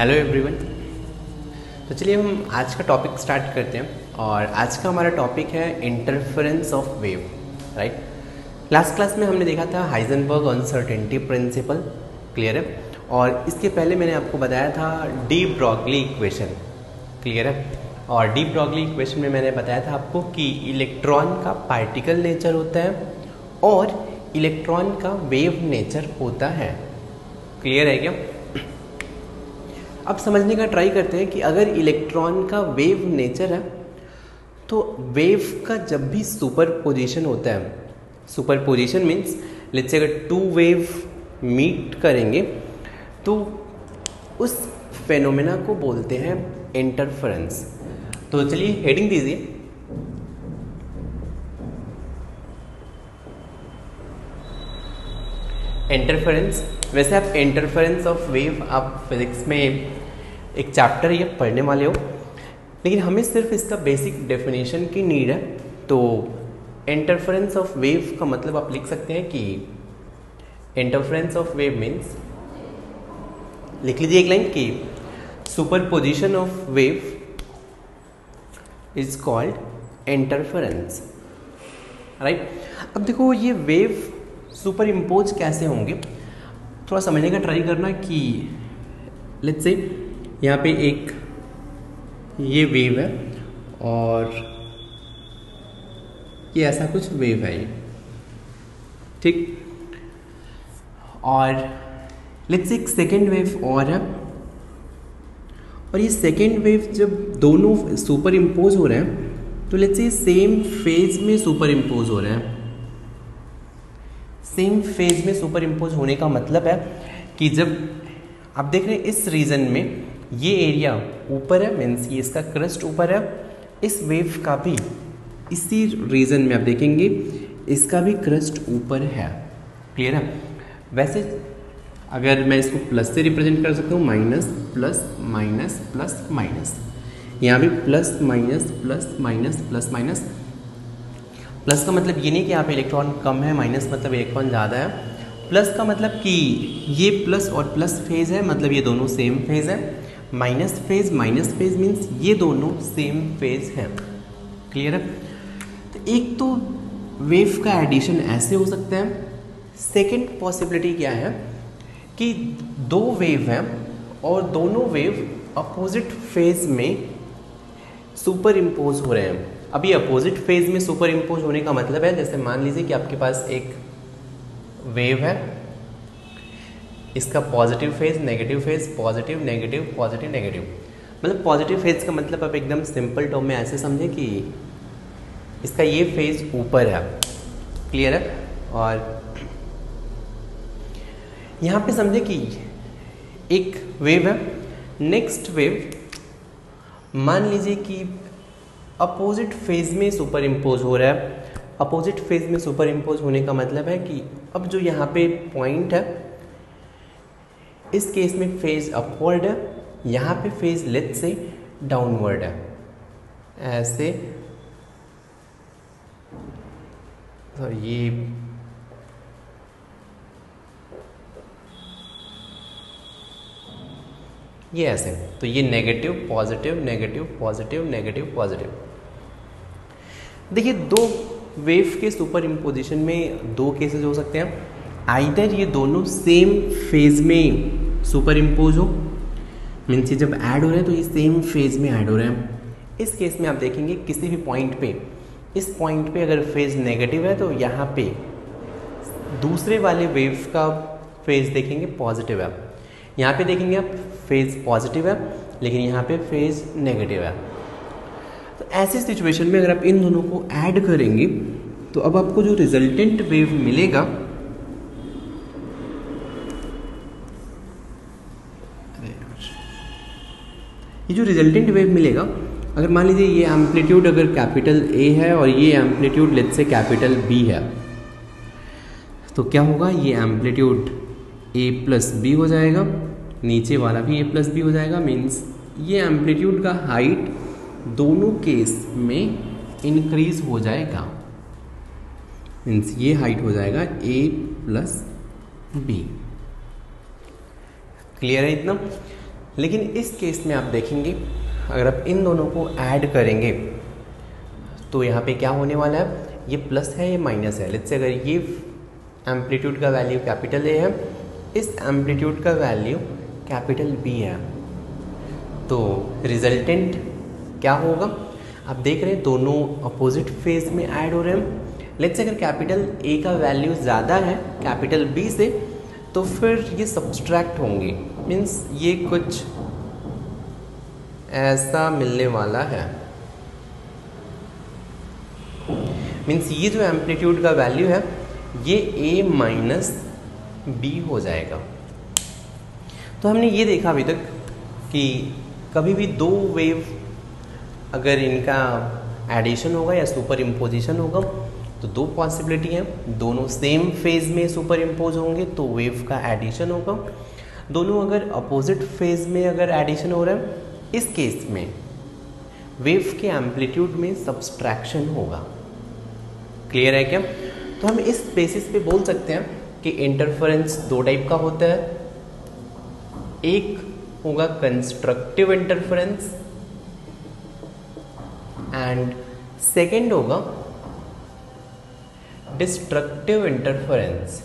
Hello everyone. तो चलिए हम आज का टॉपिक स्टार्ट करते हैं और आज का हमारा टॉपिक है interference of wave. Right, last class में हमने देखा था हाइजेनबर्ग अनसर्टेनिटी प्रिंसिपल, क्लियर है। और इसके पहले मैंने आपको बताया था डी ब्रॉगली इक्वेशन, क्लियर है। और डी ब्रॉगली इक्वेशन में मैंने बताया था आपको कि इलेक्ट्रॉन का पार्टिकल नेचर होता है और इलेक्ट्रॉन का वेव नेचर होता है, क्लियर है क्या। अब समझने का ट्राई करते हैं कि अगर इलेक्ट्रॉन का वेव नेचर है तो वेव का जब भी सुपरपोजिशन होता है, सुपरपोजिशन मीन्स लेट्स से अगर टू वेव मीट करेंगे तो उस फेनोमेना को बोलते हैं इंटरफेरेंस। तो चलिए हेडिंग दीजिए, इंटरफेरेंस। वैसे आप इंटरफेरेंस ऑफ वेव आप फिजिक्स में एक चैप्टर ये पढ़ने वाले हो, लेकिन हमें सिर्फ इसका बेसिक डेफिनेशन की नीड है। तो इंटरफेरेंस ऑफ वेव का मतलब आप लिख सकते हैं कि इंटरफेरेंस ऑफ वेव मीन्स, लिख लीजिए एक लाइन कि superposition of wave is called interference. Right, अब देखो ये वेव सुपर इम्पोज कैसे होंगे, थोड़ा समझने का ट्राई करना कि लेट्स से यहाँ पे एक ये वेव है और ये ऐसा कुछ वेव है ये, ठीक। और लेट्स से एक सेकेंड वेव और है, और ये सेकेंड वेव जब दोनों सुपर इम्पोज हो रहे हैं तो लेट्स से सेम फेज में सुपर इम्पोज हो रहे हैं। सेम फेज में सुपर इम्पोज होने का मतलब है कि जब आप देख रहे हैं इस रीजन में ये एरिया ऊपर है, मीन्स ये इसका क्रस्ट ऊपर है, इस वेव का भी इसी रीजन में आप देखेंगे इसका भी क्रस्ट ऊपर है, क्लियर है। वैसे अगर मैं इसको प्लस से रिप्रेजेंट कर सकता हूँ, minus plus minus plus minus, यहाँ भी plus minus plus minus plus minus. Plus का मतलब ये नहीं कि यहाँ पे इलेक्ट्रॉन कम है, माइनस मतलब इलेक्ट्रॉन ज़्यादा है। प्लस का मतलब कि ये प्लस और प्लस फेज है, मतलब ये दोनों सेम फेज है। माइनस फेज मीन्स ये दोनों सेम फेज हैं, क्लियर है। तो एक तो वेव का एडिशन ऐसे हो सकता है। सेकेंड पॉसिबिलिटी क्या है कि दो वेव हैं और दोनों वेव अपोजिट फेज में सुपर इम्पोज हो रहे हैं। अब ये अपोजिट फेज में सुपर इम्पोज होने का मतलब है, जैसे मान लीजिए कि आपके पास एक वेव है, इसका positive phase negative phase, positive negative positive negative. मतलब पॉजिटिव फेज का मतलब आप एकदम सिंपल टर्म में ऐसे समझे कि इसका ये फेज ऊपर है, क्लियर है। और यहाँ पे समझे कि एक वेव है, नेक्स्ट वेव मान लीजिए कि अपोजिट फेज में सुपर इम्पोज हो रहा है। अपोजिट फेज में सुपर इम्पोज होने का मतलब है कि अब जो यहाँ पे पॉइंट है इस केस में फेज अपवर्ड है, यहाँ पे फेज लेट्स से डाउनवर्ड है, ऐसे। तो ये ऐसे, तो ये negative positive negative positive negative positive. देखिए दो वेव के सुपर इम्पोजिशन में दो केसेस हो सकते हैं। आइदर ये दोनों सेम फेज में सुपर इम्पोज हो, मीन्स ये जब ऐड हो रहे हैं तो ये सेम फेज में ऐड हो रहे हैं। इस केस में आप देखेंगे किसी भी पॉइंट पे, इस पॉइंट पे अगर फेज नेगेटिव है तो यहाँ पे दूसरे वाले वेव का फेज देखेंगे पॉजिटिव है। यहाँ पे देखेंगे आप फेज पॉजिटिव है लेकिन यहाँ पे फेज नेगेटिव है। तो ऐसी सिचुएशन में अगर आप इन दोनों को ऐड करेंगे तो अब आपको जो रिजल्टेंट वेव मिलेगा, ये जो रिजल्टेंट वेव मिलेगा, अगर मान लीजिए ये एम्पलीट्यूड अगर कैपिटल ए है और ये amplitude let's say capital B है, तो क्या होगा, ये एम्पलीट्यूड ए प्लस बी हो जाएगा, नीचे वाला भी ए प्लस बी हो जाएगा। मीन्स ये एम्पलीट्यूड का हाइट दोनों केस में इंक्रीज हो जाएगा, मीन्स ये हाइट हो जाएगा ए प्लस बी, क्लियर है इतना। लेकिन इस केस में आप देखेंगे अगर आप इन दोनों को ऐड करेंगे तो यहाँ पे क्या होने वाला है, ये प्लस है ये माइनस है। लेट्स से अगर ये एम्पलीट्यूड का वैल्यू कैपिटल ए है, इस एम्पलीट्यूड का वैल्यू कैपिटल बी है, तो रिजल्टेंट क्या होगा, आप देख रहे हैं दोनों अपोजिट फेज में ऐड हो रहे हैं। लेट्स से अगर कैपिटल ए का वैल्यू ज़्यादा है कैपिटल बी से, तो फिर ये सब्सट्रैक्ट होंगे, मीन्स ये कुछ ऐसा मिलने वाला है। मीन्स ये जो एम्पलीट्यूड का वैल्यू है ये ए माइनस बी हो जाएगा। तो हमने ये देखा अभी तक कि कभी भी दो वेव अगर इनका एडिशन होगा या सुपर इम्पोजिशन होगा तो दो पॉसिबिलिटी हैं, दोनों सेम फेज में सुपर इम्पोज होंगे तो वेव का एडिशन होगा, दोनों अगर अपोजिट फेज में अगर एडिशन हो रहा है इस केस में वेव के एम्पलीट्यूड में सब्सट्रैक्शन होगा। क्लियर है क्या? तो हम इस बेसिस पे बोल सकते हैं कि इंटरफेरेंस दो टाइप का होता है, एक होगा कंस्ट्रक्टिव इंटरफेरेंस एंड सेकेंड होगा डिस्ट्रक्टिव इंटरफेरेंस।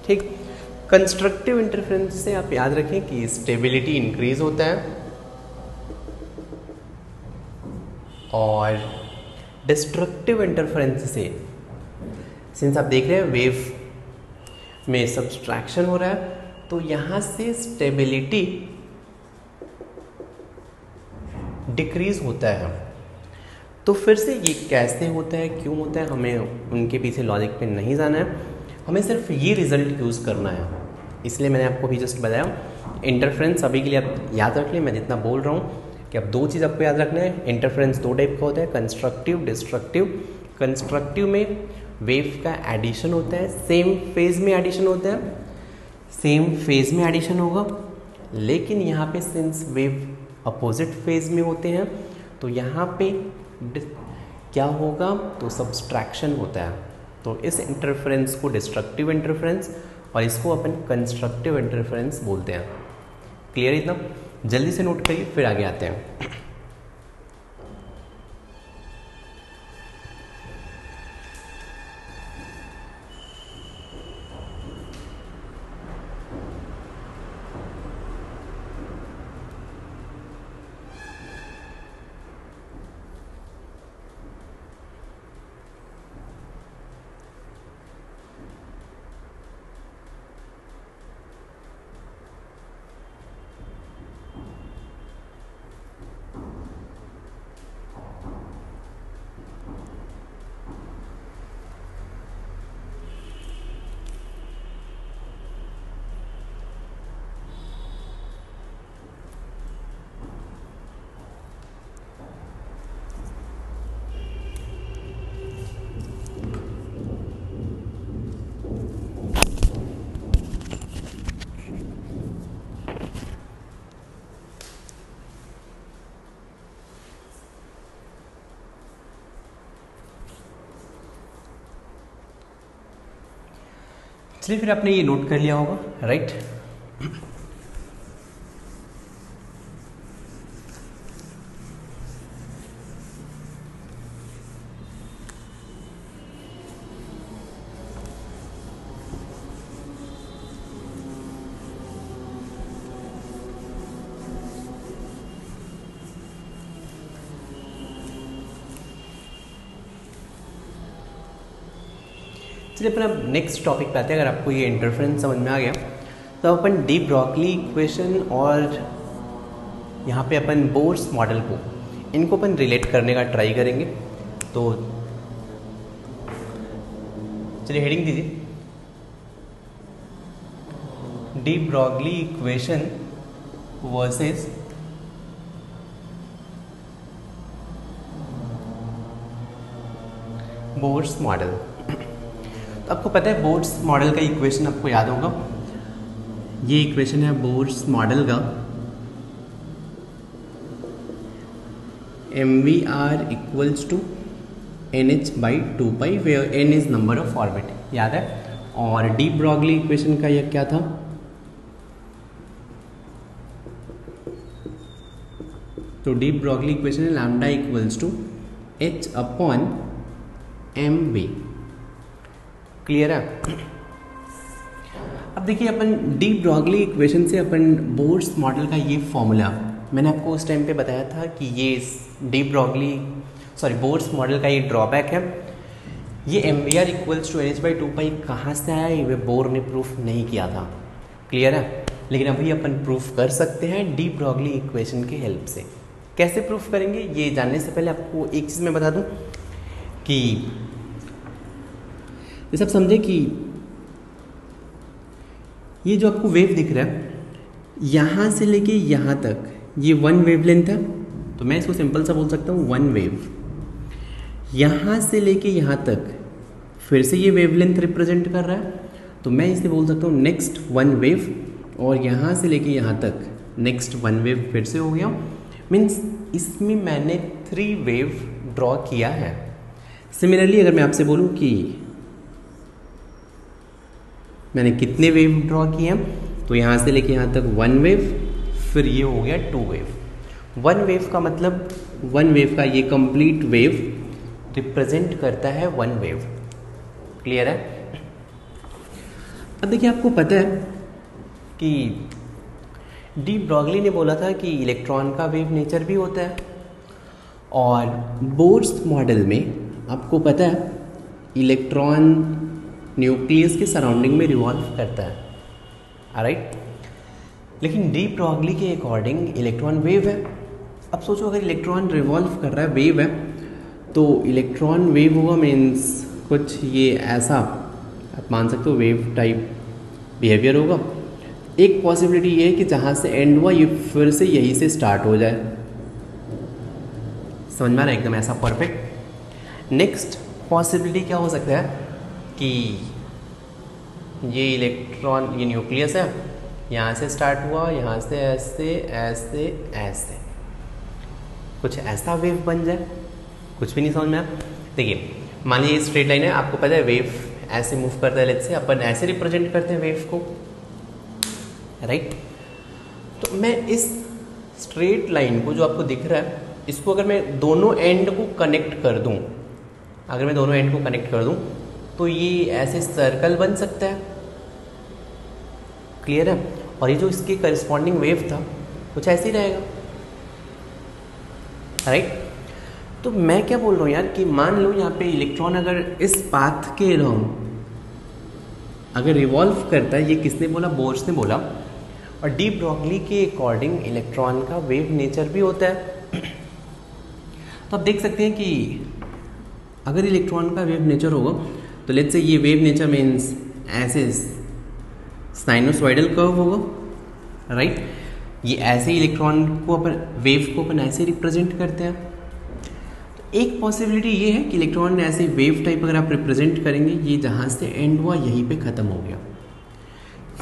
ठीक, कंस्ट्रक्टिव इंटरफेरेंस से आप याद रखें कि स्टेबिलिटी इंक्रीज होता है और डिस्ट्रक्टिव इंटरफेरेंस से सिंस आप देख रहे हैं वेव में सब्सट्रैक्शन हो रहा है तो यहाँ से स्टेबिलिटी डिक्रीज होता है। तो फिर से ये कैसे होता है, क्यों होता है, हमें उनके पीछे लॉजिक पे नहीं जाना है, हमें सिर्फ ये रिजल्ट यूज़ करना है। इसलिए मैंने आपको भी जस्ट बताया इंटरफेरेंस अभी के लिए आप याद रख लें, मैं जितना बोल रहा हूँ कि अब दो चीज़ आपको याद रखना है। इंटरफेरेंस दो टाइप का होता है, कंस्ट्रक्टिव डिस्ट्रक्टिव। कंस्ट्रक्टिव में वेव का एडिशन होता है, सेम फेज में एडिशन होता है, सेम फेज में एडिशन होगा, लेकिन यहाँ पे सिंस वेव अपोजिट फेज में होते हैं तो यहाँ पे क्या होगा, तो सब्सट्रैक्शन होता है। तो इस इंटरफेरेंस को डिस्ट्रक्टिव इंटरफेरेंस और इसको अपन कंस्ट्रक्टिव इंटरफेरेंस बोलते हैं। क्लियर? इतना जल्दी से नोट करिए फिर आगे आते हैं। चलिए फिर आपने ये नोट कर लिया होगा, राइट? चलिए अपना नेक्स्ट टॉपिक पे आते हैं। अगर आपको ये इंटरफेरेंस समझ में आ गया तो अपन डी ब्रॉगली इक्वेशन और यहाँ पे अपन बोर्स मॉडल को इनको अपन रिलेट करने का ट्राई करेंगे। तो चलिए हेडिंग दीजिए, D Broglie equation versus Bohr's model. तो आपको पता है बोर्स मॉडल का इक्वेशन आपको याद होगा, ये इक्वेशन है बोर्स मॉडल का, MVR equals to NH/2π where N is number of orbit, याद है। और डी ब्रॉगली इक्वेशन का यह क्या था, तो डी ब्रॉगली इक्वेशन है lambda equals to H upon M V. Clear है? अब देखिए अपन डी ब्रॉगली इक्वेशन से अपन बोर्स मॉडल का ये फॉर्मूला मैंने आपको उस टाइम पे बताया था कि ये बोर्स मॉडल का ये ड्रॉबैक है। ये M V R equals to N H by two pi कहाँ से आया, ये बोर ने प्रूफ नहीं किया था। क्लियर है? लेकिन अभी अपन प्रूफ कर सकते हैं डी ब्रॉगली इक्वेशन के हेल्प से। कैसे प्रूफ करेंगे ये जानने से पहले आपको एक चीज़ मैं बता दूं कि ये सब समझे कि ये जो आपको वेव दिख रहा है यहाँ से लेके यहाँ तक ये वन वेवलेंथ है, तो मैं इसको सिंपल सा बोल सकता हूँ वन वेव। यहाँ से लेके यहाँ तक फिर से ये वेवलेंथ रिप्रेजेंट कर रहा है, तो मैं इसे बोल सकता हूँ नेक्स्ट वन वेव। और यहाँ से लेके यहाँ तक नेक्स्ट वन वेव फिर से हो गया। मीन्स इसमें मैंने 3 वेव ड्रॉ किया है। सिमिलरली अगर मैं आपसे बोलूँ कि मैंने कितने वेव ड्रॉ किए हैं, तो यहाँ से लेके यहाँ तक वन वेव, फिर ये हो गया 2 वेव। वन वेव का मतलब वन वेव का ये कंप्लीट वेव रिप्रेजेंट करता है वन वेव। क्लियर है? अब देखिए आपको पता है कि डी ब्रॉगली ने बोला था कि इलेक्ट्रॉन का वेव नेचर भी होता है, और बोर्स मॉडल में आपको पता है इलेक्ट्रॉन न्यूक्लियस के सराउंडिंग में रिवॉल्व करता है। ऑलराइट? लेकिन डी ब्रॉगली के अकॉर्डिंग इलेक्ट्रॉन वेव है। अब सोचो अगर इलेक्ट्रॉन रिवॉल्व कर रहा है, वेव है, तो इलेक्ट्रॉन वेव होगा मीन्स कुछ ये ऐसा आप मान सकते हो वेव टाइप बिहेवियर होगा। एक पॉसिबिलिटी ये है कि जहाँ से एंड हुआ ये फिर से यहीं से स्टार्ट हो जाए। समझ में आ रहा है? एकदम ऐसा परफेक्ट। नेक्स्ट पॉसिबिलिटी क्या हो सकता है कि ये इलेक्ट्रॉन, ये न्यूक्लियस है, यहाँ से स्टार्ट हुआ, यहाँ से ऐसे ऐसे ऐसे कुछ ऐसा वेव बन जाए। कुछ भी नहीं समझ में आया? देखिए मान लीजिए स्ट्रेट लाइन है, आपको पता है वेव ऐसे मूव करता है, लेट्स से अपन ऐसे रिप्रेजेंट करते हैं वेव को, राइट? तो मैं इस स्ट्रेट लाइन को जो आपको दिख रहा है, इसको अगर मैं दोनों एंड को कनेक्ट कर दूं, तो ये ऐसे सर्कल बन सकता है। क्लियर है? और ये जो इसके करस्पॉन्डिंग वेव था कुछ ऐसे ही रहेगा, राइट? तो मैं क्या बोल रहा हूँ यार कि मान लो यहाँ पे इलेक्ट्रॉन अगर इस पाथ के अलोंग अगर रिवॉल्व करता है, ये किसने बोला? बोर्स ने बोला। और डी ब्रॉगली के अकॉर्डिंग इलेक्ट्रॉन का वेव नेचर भी होता है। तो आप देख सकते हैं कि अगर इलेक्ट्रॉन का वेव नेचर होगा तो लेट्स से ये वेव नेचर मीन्स ऐसे साइनोसॉइडल कर्व होगा, राइट? ये ऐसे इलेक्ट्रॉन को अपन वेव को अपन ऐसे रिप्रेजेंट करते हैं। तो एक पॉसिबिलिटी ये है कि इलेक्ट्रॉन ऐसे वेव टाइप अगर आप रिप्रेजेंट करेंगे, ये जहाँ से एंड हुआ यहीं पे ख़त्म हो गया,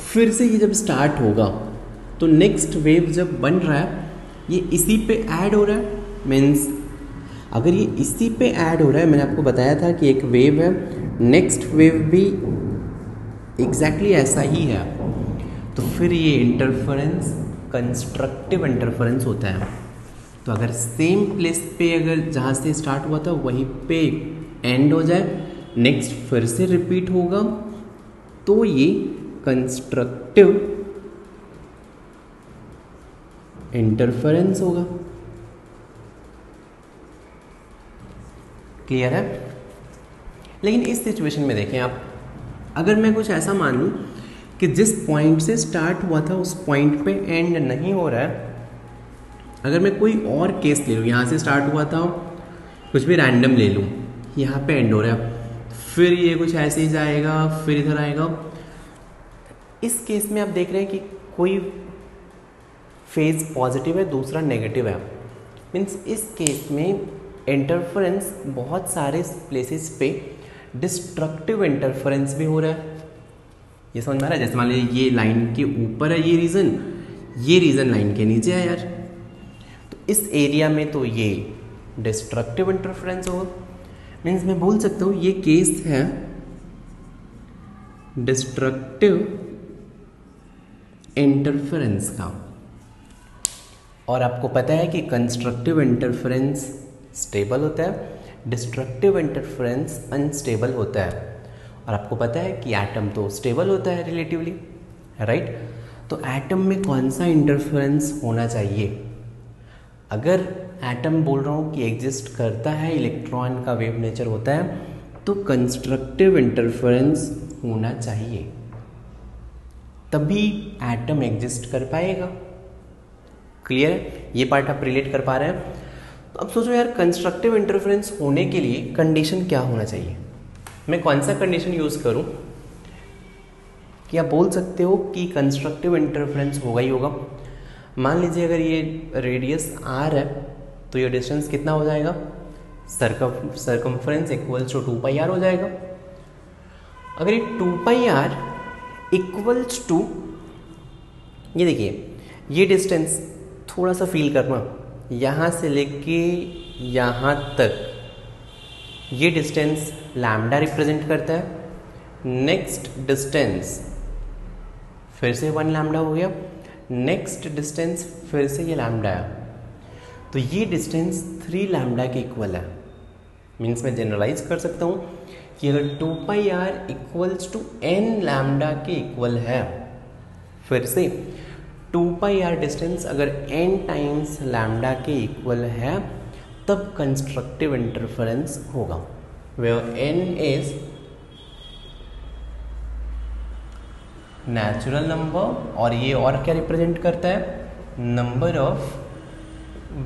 फिर से ये जब स्टार्ट होगा तो नेक्स्ट वेव जब बन रहा है ये इसी पे ऐड हो रहा है। मीन्स अगर ये इसी पे ऐड हो रहा है, मैंने आपको बताया था कि एक वेव है, नेक्स्ट वेव भी एग्जैक्टली ऐसा ही है, तो फिर ये इंटरफेरेंस कंस्ट्रक्टिव इंटरफेरेंस होता है। तो अगर सेम प्लेस पे अगर जहाँ से स्टार्ट हुआ था वहीं पे एंड हो जाए, नेक्स्ट फिर से रिपीट होगा, तो ये कंस्ट्रक्टिव इंटरफेरेंस होगा। क्लियर है? लेकिन इस सिचुएशन में देखें आप, अगर मैं कुछ ऐसा मान लूँ कि जिस पॉइंट से स्टार्ट हुआ था उस पॉइंट पे एंड नहीं हो रहा है, अगर मैं कोई और केस ले लूँ, यहाँ से स्टार्ट हुआ था, कुछ भी रैंडम ले लूँ, यहाँ पे एंड हो रहा है, फिर ये कुछ ऐसे ही जाएगा, फिर इधर आएगा। इस केस में आप देख रहे हैं कि कोई फेज पॉजिटिव है, दूसरा नेगेटिव है। मीन्स इस केस में इंटरफेरेंस बहुत सारे प्लेसेस पे डिस्ट्रक्टिव इंटरफेरेंस भी हो रहा है। ये समझ में आ रहा है? जैसे मान लीजिए ये लाइन के ऊपर है ये रीजन लाइन के नीचे है यार, तो इस एरिया में तो ये डिस्ट्रक्टिव इंटरफेरेंस होगा। मीन्स मैं बोल सकता हूँ ये केस है डिस्ट्रक्टिव इंटरफेरेंस का। और आपको पता है कि कंस्ट्रक्टिव इंटरफेरेंस स्टेबल होता है, डिस्ट्रक्टिव इंटरफेरेंस अनस्टेबल होता है। और आपको पता है कि एटम तो स्टेबल होता है रिलेटिवली, राइट। तो एटम में कौन सा इंटरफेरेंस होना चाहिए? अगर एटम बोल रहा हूँ कि एग्जिस्ट करता है, इलेक्ट्रॉन का वेव नेचर होता है, तो कंस्ट्रक्टिव इंटरफेरेंस होना चाहिए, तभी एटम एग्जिस्ट कर पाएगा। क्लियर है? ये पार्ट आप रिलेट कर पा रहे हैं? तो अब सोचो यार, कंस्ट्रक्टिव इंटरफेरेंस होने के लिए कंडीशन क्या होना चाहिए? मैं कौन सा कंडीशन यूज़ करूं कि आप बोल सकते हो कि कंस्ट्रक्टिव इंटरफेरेंस होगा ही होगा? मान लीजिए अगर ये रेडियस r है तो ये डिस्टेंस कितना हो जाएगा? सर्कमफ्रेंस इक्वल्स टू 2πr हो जाएगा। अगर ये 2πr इक्वल्स टू, ये देखिए ये डिस्टेंस थोड़ा सा फील करना, यहाँ से लेके यहाँ तक ये डिस्टेंस लैम्डा रिप्रेजेंट करता है। नेक्स्ट डिस्टेंस फिर से 1 लैम्डा हो गया, नेक्स्ट डिस्टेंस फिर से ये लैम्डा है, तो ये डिस्टेंस 3 लैम्डा के इक्वल है। मीन्स मैं जनरलाइज कर सकता हूँ कि अगर 2πr equals to n lambda के इक्वल है, फिर से 2πr डिस्टेंस अगर n टाइम्स लैम्डा के इक्वल है, तब कंस्ट्रक्टिव इंटरफेरेंस होगा। Where n is natural number और ये और क्या रिप्रेजेंट करता है? Number of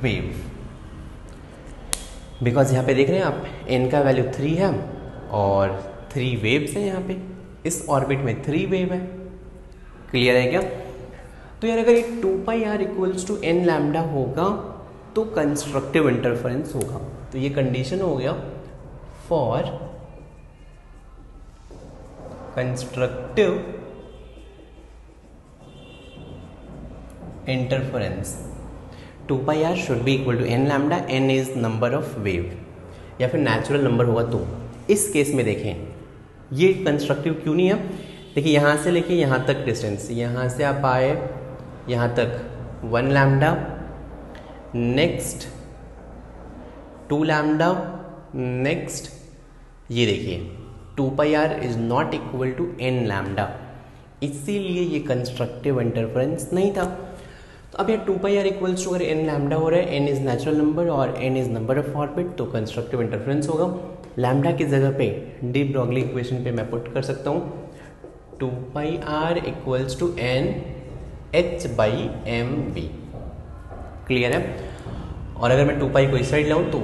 wave. बिकॉज यहाँ पे देख रहे हैं आप, n का वैल्यू 3 है और 3 वेव्स हैं यहाँ पे, इस ऑर्बिट में 3 वेव है। क्लियर है क्या? तो यार अगर ये 2πr equals to n lambda होगा तो कंस्ट्रक्टिव इंटरफेरेंस होगा। तो ये कंडीशन हो गया for constructive interference 2πr should be equal to n lambda, n is number of wave, या फिर नेचुरल नंबर होगा। तो इस केस में देखें ये कंस्ट्रक्टिव क्यों नहीं है? देखिए यहाँ से लेके यहाँ तक डिस्टेंस, यहाँ से आप आए यहाँ तक 1 लैम्डा, नेक्स्ट 2 लैम्डा, नेक्स्ट ये देखिए 2πr is not equal to n lambda, इसीलिए ये कंस्ट्रक्टिव इंटरफेरेंस नहीं था। तो अब ये 2πr इक्वल्स टू अगर n लैम्डा हो रहा है, n इज नेचुरल नंबर और n is number of orbit, तो कंस्ट्रक्टिव इंटरफेरेंस होगा। लैम्डा की जगह पे डी ब्रॉगली इक्वेशन पे मैं पुट कर सकता हूँ 2πr equals to n h/mv। Clear है? और अगर मैं 2π को इस साइड लाऊं तो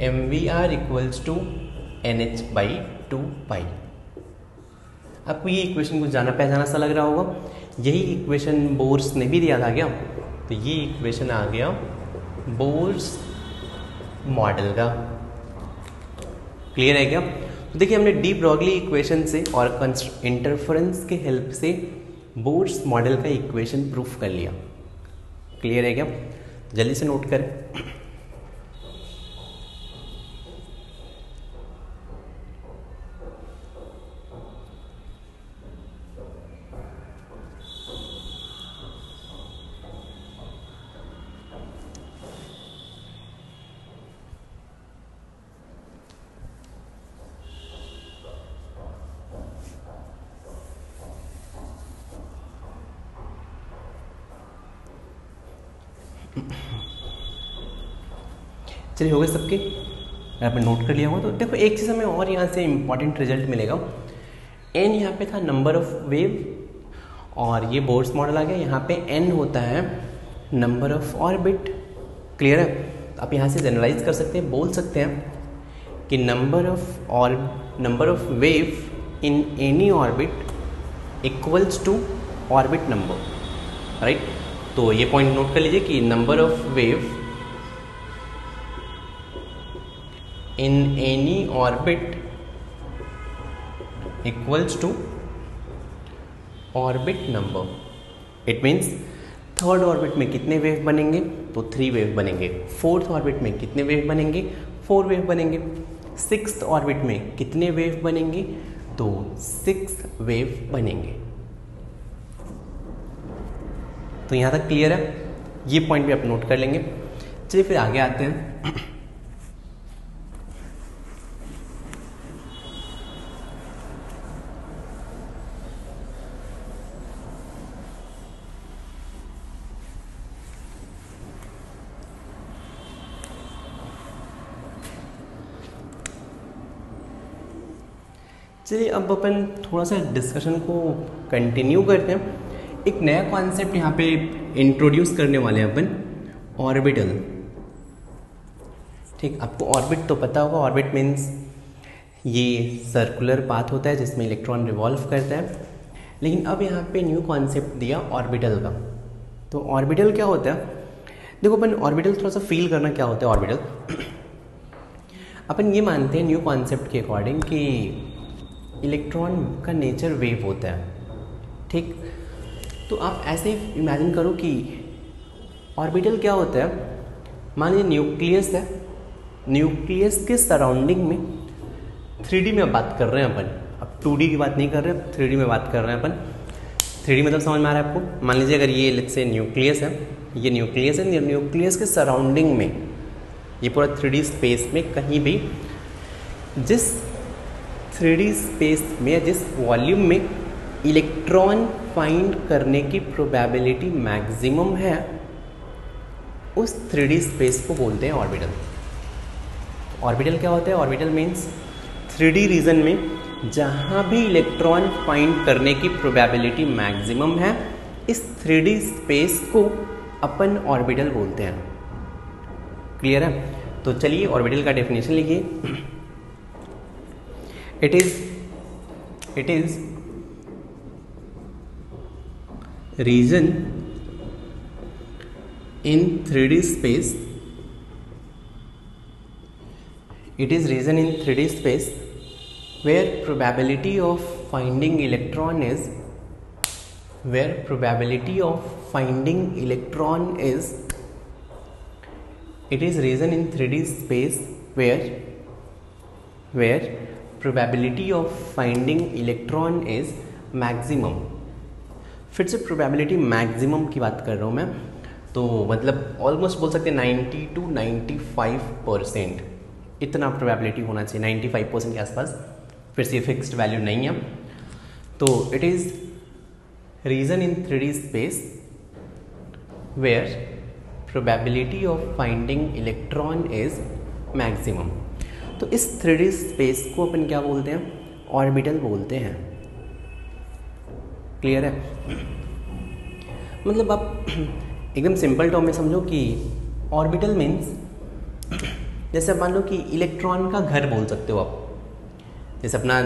mvr इक्वल्स टू nh/2π। आपको ये इक्वेशन कुछ जाना पहचाना सा लग रहा होगा। यही इक्वेशन बोर्स ने भी दिया था क्या? तो ये इक्वेशन आ गया बोर्स मॉडल का। क्लियर है क्या? तो देखिए हमने डी ब्रॉगली इक्वेशन से और इंटरफेरेंस के हेल्प से बोर्स मॉडल का इक्वेशन प्रूफ कर लिया। क्लियर है क्या? जल्दी से नोट करें। चलिए हो गए सबके, आपने नोट कर लिया होगा। तो देखो एक चीज़ हमें और यहाँ से इम्पॉर्टेंट रिजल्ट मिलेगा। n यहाँ पे था नंबर ऑफ वेव और ये बोर्स मॉडल आ गया, यहाँ पे n होता है नंबर ऑफ ऑर्बिट। क्लियर है? तो आप यहाँ से जनरलाइज कर सकते हैं, बोल सकते हैं कि number of wave in any orbit equals to orbit number, right. तो ये पॉइंट नोट कर लीजिए कि number of wave in any orbit equals to orbit number। it means third orbit में कितने वेव बनेंगे? तो 3 वेव बनेंगे। फोर्थ ऑर्बिट में कितने वेव बनेंगे? 4 वेव बनेंगे। सिक्स्थ ऑर्बिट में कितने वेव बनेंगे? तो 6 वेव बनेंगे। तो यहाँ तक क्लियर है? ये पॉइंट भी आप नोट कर लेंगे। चलिए फिर आगे आते हैं। चलिए अब अपन थोड़ा सा डिस्कशन को कंटिन्यू करते हैं। एक नया कॉन्सेप्ट यहाँ पे इंट्रोड्यूस करने वाले हैं अपन, ऑर्बिटल। ठीक, आपको ऑर्बिट तो पता होगा। ऑर्बिट मीन्स ये सर्कुलर पाथ होता है जिसमें इलेक्ट्रॉन रिवॉल्व करता है। लेकिन अब यहाँ पे न्यू कॉन्सेप्ट दिया ऑर्बिटल का। तो ऑर्बिटल क्या होता है? देखो अपन ऑर्बिटल थोड़ा सा फील करना क्या होता है ऑर्बिटल। अपन ये मानते हैं न्यू कॉन्सेप्ट के अकॉर्डिंग कि इलेक्ट्रॉन का नेचर वेव होता है। ठीक, तो आप ऐसे इमेजिन करो कि ऑर्बिटल क्या होता है। मान लीजिए न्यूक्लियस है, न्यूक्लियस के सराउंडिंग में 3D में बात कर रहे हैं अपन। अब 2D की बात नहीं कर रहे हैं, 3D में बात कर रहे हैं अपन। 3D मतलब समझ में आ रहा है आपको? मान लीजिए अगर ये लेट्स से न्यूक्लियस है, ये न्यूक्लियस है, न्यूक्लियस के सराउंडिंग में ये पूरा 3D स्पेस में कहीं भी जिस 3D स्पेस में या जिस वॉल्यूम में इलेक्ट्रॉन फाइंड करने की प्रोबेबिलिटी मैक्सिमम है, उस 3D स्पेस को बोलते हैं ऑर्बिटल। ऑर्बिटल क्या होता है? ऑर्बिटल मीन्स 3D रीजन में जहाँ भी इलेक्ट्रॉन फाइंड करने की प्रोबेबिलिटी मैक्सिमम है, इस 3D स्पेस को अपन ऑर्बिटल बोलते हैं। क्लियर है? तो चलिए ऑर्बिटल का डेफिनेशन लिखिए। It is region in 3D space. It is region in 3D space where probability of finding electron is it is region in 3D space where probability of finding electron is maximum। फिर से probability maximum की बात कर रहा हूँ मैं, तो मतलब ऑलमोस्ट बोल सकते हैं 90 to 95% इतना probability होना चाहिए, 95% के आसपास। फिर से फिक्स्ड वैल्यू नहीं है। तो it is region in 3D space where probability of finding electron is maximum। तो इस 3D स्पेस को अपन क्या बोलते हैं? ऑर्बिटल बोलते हैं। क्लियर है? मतलब आप एकदम सिंपल टर्म में समझो कि ऑर्बिटल मीन्स जैसे मान लो कि इलेक्ट्रॉन का घर बोल सकते हो आप। जैसे अपना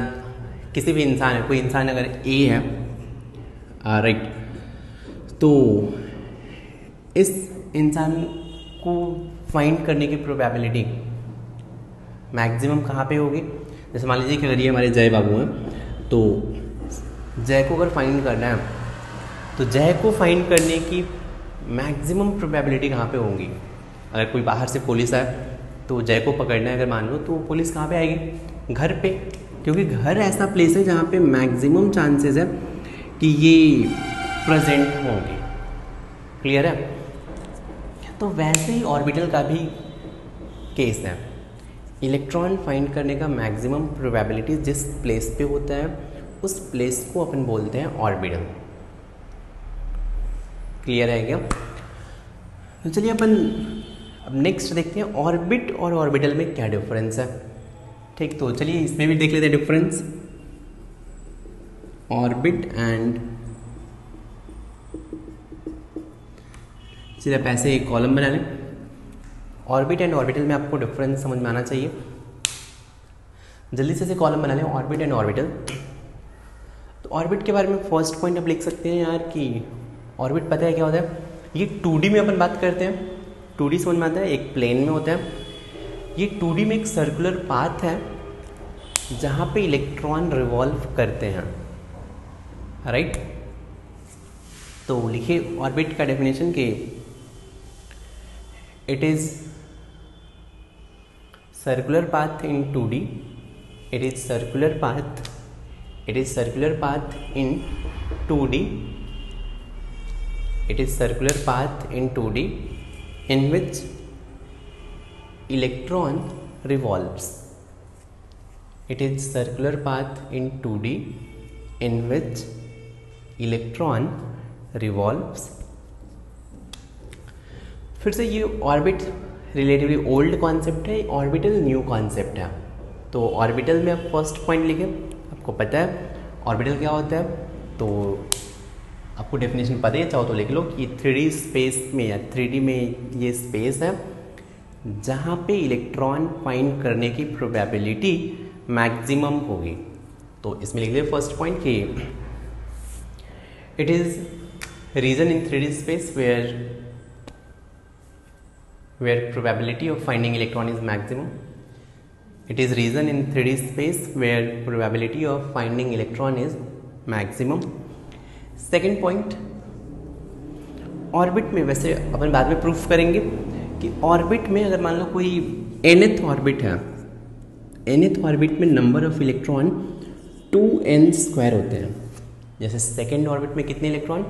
किसी भी इंसान है, कोई इंसान अगर ए है, राइट, तो इस इंसान को फाइंड करने की प्रोबेबिलिटी मैक्सिमम कहाँ पे होगी? जैसे मान लीजिए कि अगर ये हमारे जय बाबू हैं, तो जय को अगर फाइंड करना है, तो जय को फाइंड करने की मैक्सिमम प्रोबेबिलिटी कहाँ पे होगी? अगर कोई बाहर से पुलिस आए तो जय को पकड़ना है अगर मान लो, तो पुलिस कहाँ पे आएगी? घर पे, क्योंकि घर ऐसा प्लेस है जहाँ पे मैक्सिमम चांसेस है कि ये प्रेजेंट होंगे। क्लियर है? तो वैसे ही ऑर्बिटल का भी केस है। इलेक्ट्रॉन फाइंड करने का मैक्सिमम प्रोबेबिलिटी जिस प्लेस पे होता है, उस प्लेस को अपन बोलते हैं ऑर्बिटल। क्लियर है क्या? तो चलिए अपन अब नेक्स्ट देखते हैं ऑर्बिट और ऑर्बिटल में क्या डिफरेंस है। ठीक, तो चलिए इसमें भी देख लेते हैं डिफरेंस। ऑर्बिट एंड, चलिए आप ऐसे एक कॉलम बना लें। ऑर्बिट एंड ऑर्बिटल में आपको डिफरेंस समझ में आना चाहिए। जल्दी से कॉलम बना लें, ऑर्बिट एंड ऑर्बिटल। तो ऑर्बिट के बारे में फर्स्ट पॉइंट आप लिख सकते हैं यार कि ऑर्बिट पता है क्या होता है? ये 2D में अपन बात करते हैं, 2D समझ में आता है, एक प्लेन में होता है। ये 2D में एक सर्कुलर पाथ है जहाँ पे इलेक्ट्रॉन रिवॉल्व करते हैं, राइट। तो लिखिए ऑर्बिट का डेफिनेशन कि it is circular path in 2D, it is circular path in 2D, It is circular path in 2D in which electron revolves. It is circular path in 2D in which electron revolves. फिर से ये orbit relatively old concept है, orbital new concept है। तो orbital में आप first point लिखें, आपको पता है ऑर्बिटल क्या होता है, तो आपको डेफिनेशन पता है, चाहो तो लिख लो कि 3D स्पेस में या 3D में ये स्पेस है जहाँ पे इलेक्ट्रॉन फाइंड करने की प्रोबेबिलिटी मैक्सिमम होगी। तो इसमें लिख लिया फर्स्ट पॉइंट कि it is region in 3D space where probability of finding electron is maximum. It is region in 3D space where probability of finding electron is maximum. Second point, orbit में वैसे अपन बाद में proof करेंगे कि orbit में अगर मान लो कोई nth ऑर्बिट है, nth ऑर्बिट में नंबर ऑफ इलेक्ट्रॉन 2n² होते हैं। जैसे सेकेंड ऑर्बिट में कितने इलेक्ट्रॉन,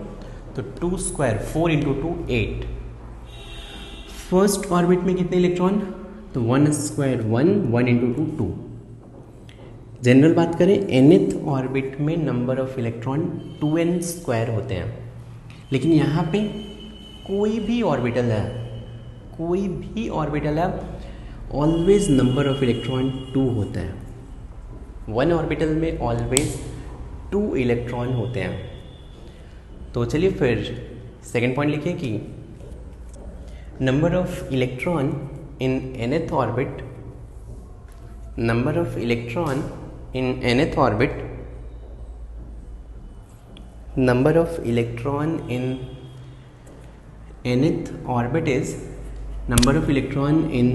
तो 2 स्क्वायर 4 इंटू 2 8। फर्स्ट ऑर्बिट में कितने इलेक्ट्रॉन, तो 1 स्क्वायर 1, 1 इंटू 2 2। जनरल बात करें nth ऑर्बिट में नंबर ऑफ इलेक्ट्रॉन 2n² होते हैं, लेकिन यहाँ पे कोई भी ऑर्बिटल है ऑलवेज नंबर ऑफ इलेक्ट्रॉन 2 होता है। वन ऑर्बिटल में ऑलवेज 2 इलेक्ट्रॉन होते हैं। तो चलिए फिर सेकेंड पॉइंट लिखिए कि number of electron in nth orbit, number of electron in nth orbit, number of electron in nth orbit is, number of electron in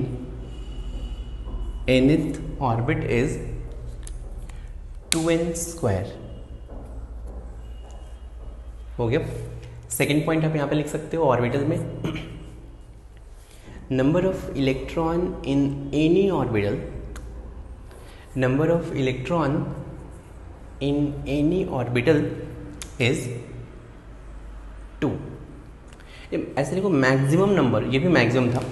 nth orbit is 2n²। हो गया। Second point आप यहाँ पे लिख सकते हो ऑर्बिटल में, number of electron in any orbital, number of electron in any orbital is 2। ऐसे देखो मैक्सिमम नंबर, ये भी मैक्सिमम था,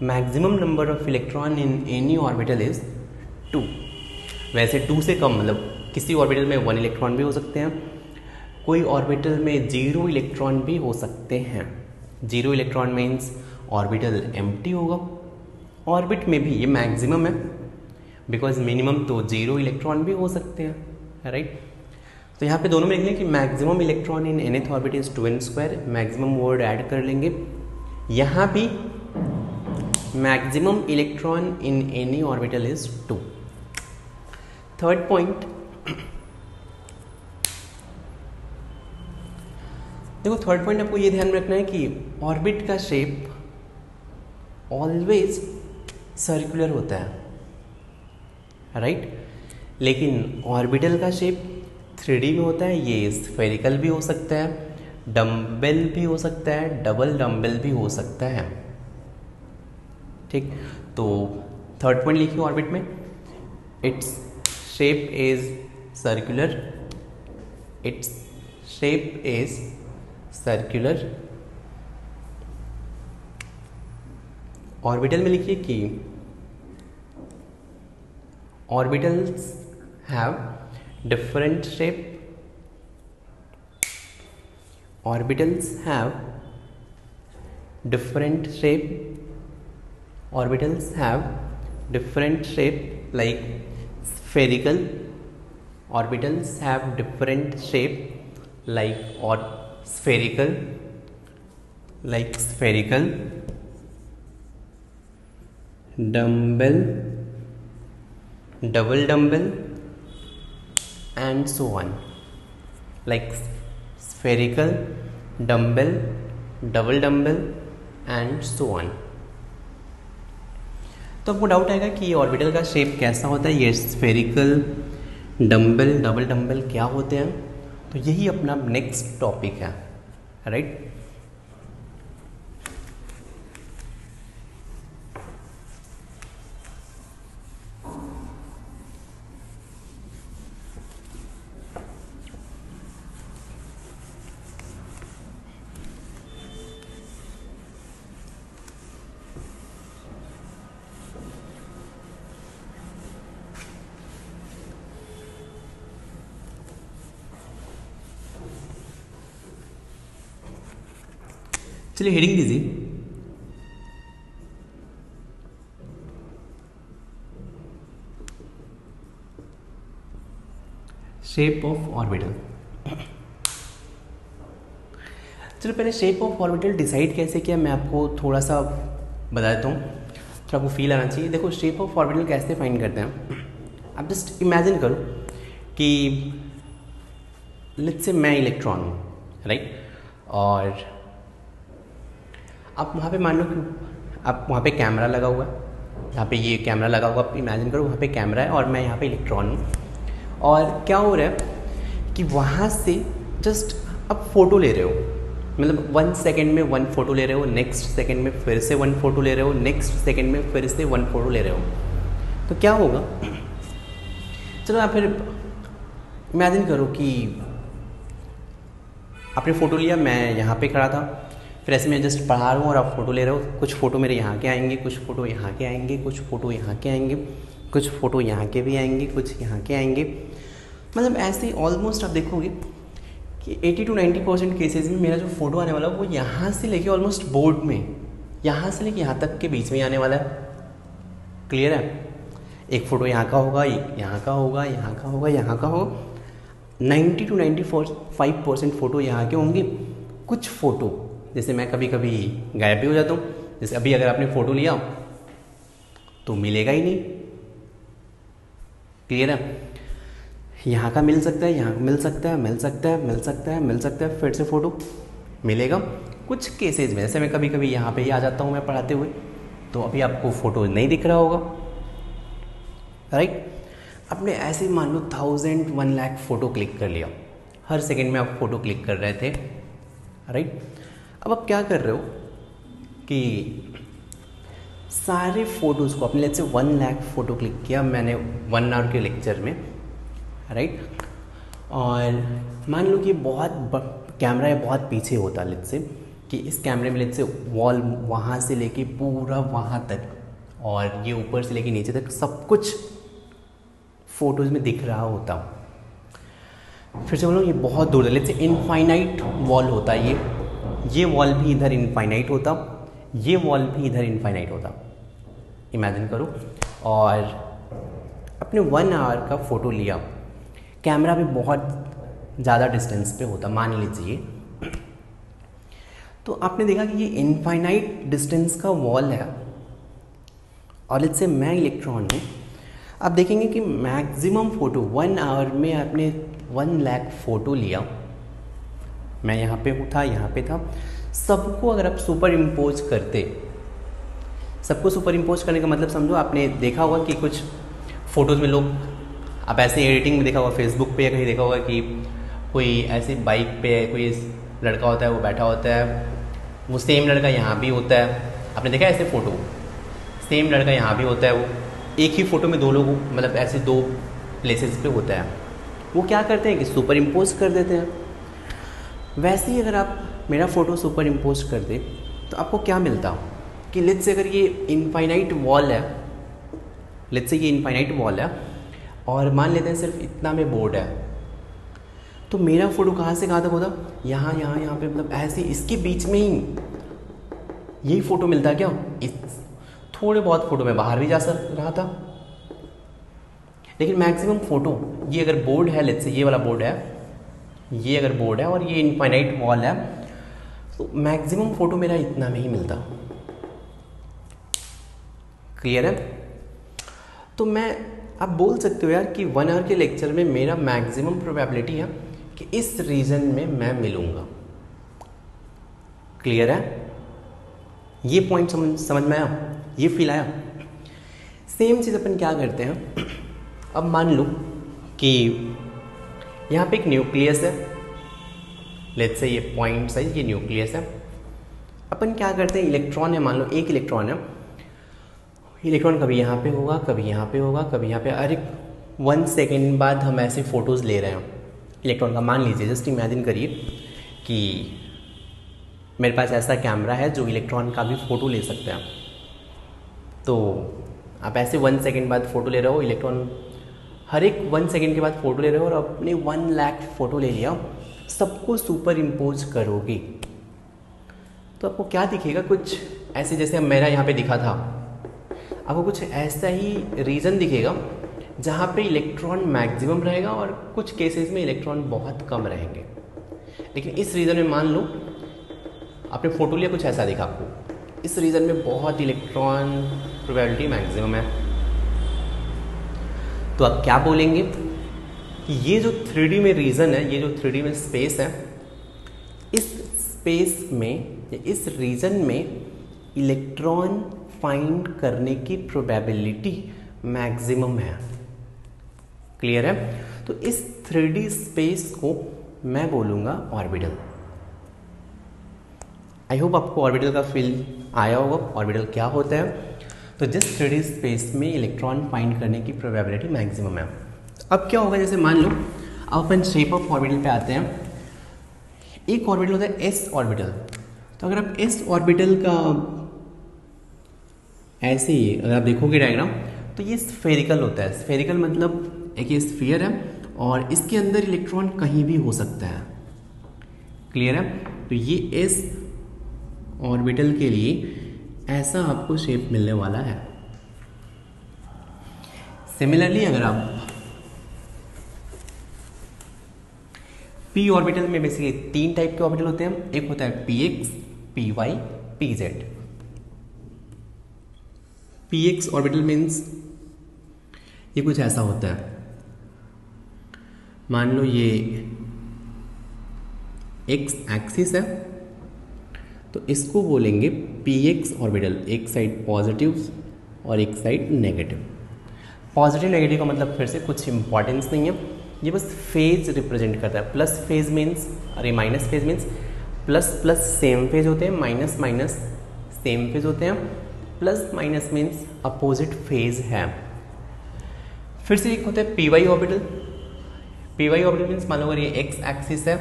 maximum number of electron in any orbital is 2। वैसे 2 से कम मतलब किसी ऑर्बिटल में 1 इलेक्ट्रॉन भी हो सकते हैं, कोई ऑर्बिटल में 0 इलेक्ट्रॉन भी हो सकते हैं। 0 इलेक्ट्रॉन मीन्स ऑर्बिटल एम्प्टी होगा। ऑर्बिट में भी ये मैक्सिमम है, बिकॉज मिनिमम तो 0 इलेक्ट्रॉन भी हो सकते हैं, राइट। तो यहाँ पे दोनों में लिख लें कि maximum electron in nth orbit is 2n²। Maximum word add कर लेंगे, यहाँ भी maximum electron in any orbital is 2। Third point, देखो थर्ड पॉइंट आपको ये ध्यान में रखना है कि ऑर्बिट का शेप ऑलवेज सर्कुलर होता है, राइट। लेकिन ऑर्बिटल का शेप 3D में होता है, ये स्फेरिकल भी हो सकता है, डम्बेल भी हो सकता है, डबल डम्बेल भी हो सकता है, ठीक। तो थर्ड पॉइंट लिखिए ऑर्बिट में, its shape is circular, its shape is circular. Orbital में लिखिए कि orbitals have different shape, orbitals have different shape, orbitals have different shape like spherical, orbitals have different shape like or spherical, dumbbell, double dumbbell and so on, like spherical, dumbbell, double dumbbell and so on। तो आपको doubt आएगा कि ये orbital का shape कैसा होता है, ये स्फेरिकल, डम्बल, डबल डम्बल क्या होते हैं। तो यही अपना नेक्स्ट टॉपिक है, राइट। चलिए हेडिंग दीजिए, शेप ऑफ ऑर्बिटल। चलो पहले शेप ऑफ ऑर्बिटल डिसाइड कैसे किया मैं आपको थोड़ा सा बता देता हूँ, तो आपको फील आना चाहिए। देखो शेप ऑफ ऑर्बिटल कैसे फाइंड करते हैं, आप जस्ट इमेजिन करो कि लेट्स से मैं इलेक्ट्रॉन हूँ, राइट, और आप वहाँ पे मान लो कि आप वहाँ पे कैमरा लगा हुआ है, यहाँ पे ये कैमरा लगा हुआ, आप इमेजिन करो वहाँ पे कैमरा है और मैं यहाँ पे इलेक्ट्रॉन हूँ, और क्या हो रहा है कि वहाँ से जस्ट आप फोटो ले रहे हो, मतलब 1 सेकेंड में 1 फोटो ले रहे हो, नेक्स्ट सेकेंड में फिर से 1 फोटो ले रहे हो, नेक्स्ट सेकेंड में फिर से 1 फोटो ले रहे हो, तो क्या होगा, चलो आप फिर इमेजिन करो कि आपने फ़ोटो लिया, मैं यहाँ पे खड़ा था, फिर ऐसे मैं जस्ट पढ़ा रहा हूँ और आप फ़ोटो ले रहे हो, कुछ फ़ोटो मेरे यहाँ के आएंगे, कुछ फ़ोटो यहाँ के आएंगे, कुछ फ़ोटो यहाँ के आएंगे, कुछ फ़ोटो यहाँ के भी आएंगे, कुछ यहाँ के आएंगे, मतलब ऐसे ऑलमोस्ट आप देखोगे कि 80 to 90% केसेस में मेरा जो फ़ोटो आने वाला है वो यहाँ से लेके ऑलमोस्ट बोर्ड में, यहाँ से लेके यहाँ तक के बीच में आने वाला है। क्लियर है, एक फ़ोटो यहाँ का होगा, एक यहाँ का होगा, यहाँ का होगा, यहाँ का होगा, 90 to 95% फ़ोटो यहाँ के होंगे। कुछ फ़ोटो जैसे मैं कभी कभी गायब भी हो जाता हूँ, जैसे अभी अगर आपने फ़ोटो लिया तो मिलेगा ही नहीं। क्लियर है, यहाँ का मिल सकता है, यहाँ मिल सकता है, मिल सकता है, मिल सकता है, मिल सकता है, फिर से फ़ोटो मिलेगा। कुछ केसेस में जैसे मैं कभी कभी यहाँ पे ही आ जाता हूँ मैं पढ़ाते हुए, तो अभी आपको फ़ोटो नहीं दिख रहा होगा, राइट। आपने ऐसे ही मान लो 1000 1 लाख फ़ोटो क्लिक कर लिया, हर सेकंड में आप फ़ोटो क्लिक कर रहे थे, राइट। अब आप क्या कर रहे हो कि सारे फ़ोटोज़ को अपने लेट से 1 लाख फ़ोटो क्लिक किया मैंने 1 आवर के लेक्चर में, राइट। और मान लो कि बहुत कैमरा है, बहुत पीछे होता लेट से कि इस कैमरे में लेट से वॉल वहाँ से लेके पूरा वहाँ तक और ये ऊपर से लेके नीचे तक सब कुछ फ़ोटोज़ में दिख रहा होता। फिर से बोलो ये बहुत दूर लेट से इनफाइनाइट वॉल होता है, ये वॉल भी इधर इनफाइनाइट होता, ये वॉल भी इधर इनफाइनाइट होता, इमेजिन करो। और अपने 1 आवर का फ़ोटो लिया, कैमरा भी बहुत ज़्यादा डिस्टेंस पे होता मान लीजिए, तो आपने देखा कि ये इनफाइनाइट डिस्टेंस का वॉल है और लेट्स से मैं इलेक्ट्रॉन हूँ। आप देखेंगे कि मैक्सिमम फ़ोटो 1 आवर में आपने 1 लाख फ़ोटो लिया, मैं यहाँ पे था, यहाँ पे था, सबको अगर आप सुपर इम्पोज करते, सबको सुपर इम्पोज करने का मतलब समझो आपने देखा होगा कि कुछ फ़ोटोज़ में लोग, आप ऐसे एडिटिंग में देखा होगा, फेसबुक पे या कहीं देखा होगा कि कोई ऐसे बाइक पे कोई लड़का होता है वो बैठा होता है, वो सेम लड़का यहाँ भी होता है, आपने देखा ऐसे फ़ोटो, सेम लड़का यहाँ भी होता है, वो एक ही फ़ोटो में 2 लोग मतलब ऐसे 2 प्लेसेस पे होता है, वो क्या करते हैं कि सुपर इम्पोज कर देते हैं। वैसे ही अगर आप मेरा फ़ोटो सुपर इम्पोज कर दे तो आपको क्या मिलता कि लेट्स से अगर ये इनफाइनाइट वॉल है, लेट्स से ये इनफाइनाइट वॉल है और मान लेते हैं सिर्फ इतना में बोर्ड है, तो मेरा फ़ोटो कहाँ से कहाँ तक होता, यहाँ यहाँ यहाँ पे, मतलब ऐसे इसके बीच में ही यही फ़ोटो मिलता क्या, इस थोड़े बहुत फ़ोटो में बाहर भी जा रहा था, लेकिन मैक्सिमम फ़ोटो ये अगर बोर्ड है, लेट्स से ये वाला बोर्ड है, ये अगर बोर्ड है और ये इनफाइनाइट वॉल है, तो मैक्सिमम फ़ोटो मेरा इतना में ही मिलता। क्लियर है, तो मैं आप बोल सकते हो यार कि 1 आवर के लेक्चर में मेरा मैक्सिमम प्रोबेबिलिटी है कि इस रीजन में मैं मिलूँगा। क्लियर है, ये पॉइंट समझ में आया, ये फील आया। सेम चीज़ अपन क्या करते हैं, अब मान लो कि यहाँ पे एक न्यूक्लियस है, लेट्स से ये पॉइंट साइज ये न्यूक्लियस है, अपन क्या करते हैं, इलेक्ट्रॉन है, मान लो एक इलेक्ट्रॉन है, इलेक्ट्रॉन कभी यहाँ पे होगा, कभी यहाँ पे होगा, कभी यहाँ पे, अरे 1 सेकेंड बाद हम ऐसे फ़ोटोज़ ले रहे हैं इलेक्ट्रॉन का। मान लीजिए, जस्ट इमेजिन करिए कि मेरे पास ऐसा कैमरा है जो इलेक्ट्रॉन का भी फ़ोटो ले सकता है, तो आप ऐसे 1 सेकेंड बाद फ़ोटो ले रहे हो, इलेक्ट्रॉन हर एक 1 सेकेंड के बाद फ़ोटो ले रहे हो और अपने 1 लाख फ़ोटो ले लिया, सबको सुपर इम्पोज करोगे तो आपको क्या दिखेगा, कुछ ऐसे जैसे अब मेरा यहाँ पे दिखा था, आपको कुछ ऐसा ही रीजन दिखेगा जहाँ पे इलेक्ट्रॉन मैक्सिमम रहेगा और कुछ केसेस में इलेक्ट्रॉन बहुत कम रहेंगे। लेकिन इस रीजन में मान लो आपने फोटो लिया, कुछ ऐसा दिखा आपको, इस रीजन में बहुत इलेक्ट्रॉन प्रोबेबिलिटी मैक्सिमम है। तो आप क्या बोलेंगे कि ये जो 3D में रीजन है, ये जो 3D में स्पेस है, इस स्पेस में, इस रीजन में इलेक्ट्रॉन फाइंड करने की प्रोबेबिलिटी मैक्सिमम है। क्लियर है? तो इस 3D स्पेस को मैं बोलूँगा ऑर्बिटल। आई होप आपको ऑर्बिटल का फील आया होगा, ऑर्बिटल क्या होता है। तो जिस 3D स्पेस में इलेक्ट्रॉन फाइंड करने की प्रोबेबिलिटी मैक्सिमम है। अब क्या होगा, जैसे मान लो अब अपन शेप ऑफ ऑर्बिटल पे आते हैं। एक ऑर्बिटल होता है एस ऑर्बिटल। तो अगर आप एस ऑर्बिटल का ऐसे ही अगर आप देखोगे डायग्राम, तो ये स्फेरिकल होता है। स्फेरिकल मतलब एक ये स्फीयर है और इसके अंदर इलेक्ट्रॉन कहीं भी हो सकता है। क्लियर है? तो ये एस ऑर्बिटल के लिए ऐसा आपको शेप मिलने वाला है। सिमिलरली अगर आप पी ऑर्बिटल में बेसिकली 3 टाइप के ऑर्बिटल होते हैं। एक होता है px, py, pz। px orbital means ये कुछ ऐसा होता है, मान लो ये x एक्सिस है, तो इसको बोलेंगे px ऑर्बिटल। एक साइड पॉजिटिव और एक साइड नेगेटिव। पॉजिटिव नेगेटिव का मतलब फिर से कुछ इंपॉर्टेंस नहीं है, ये बस फेज रिप्रेजेंट करता है। प्लस फेज मीन्स, अरे minus phase means plus plus same phase होते हैं, माइनस माइनस सेम फेज होते हैं, plus minus means opposite phase है। फिर से एक होता है py orbital. py orbital means मान लो अगर ये x एक्सिस है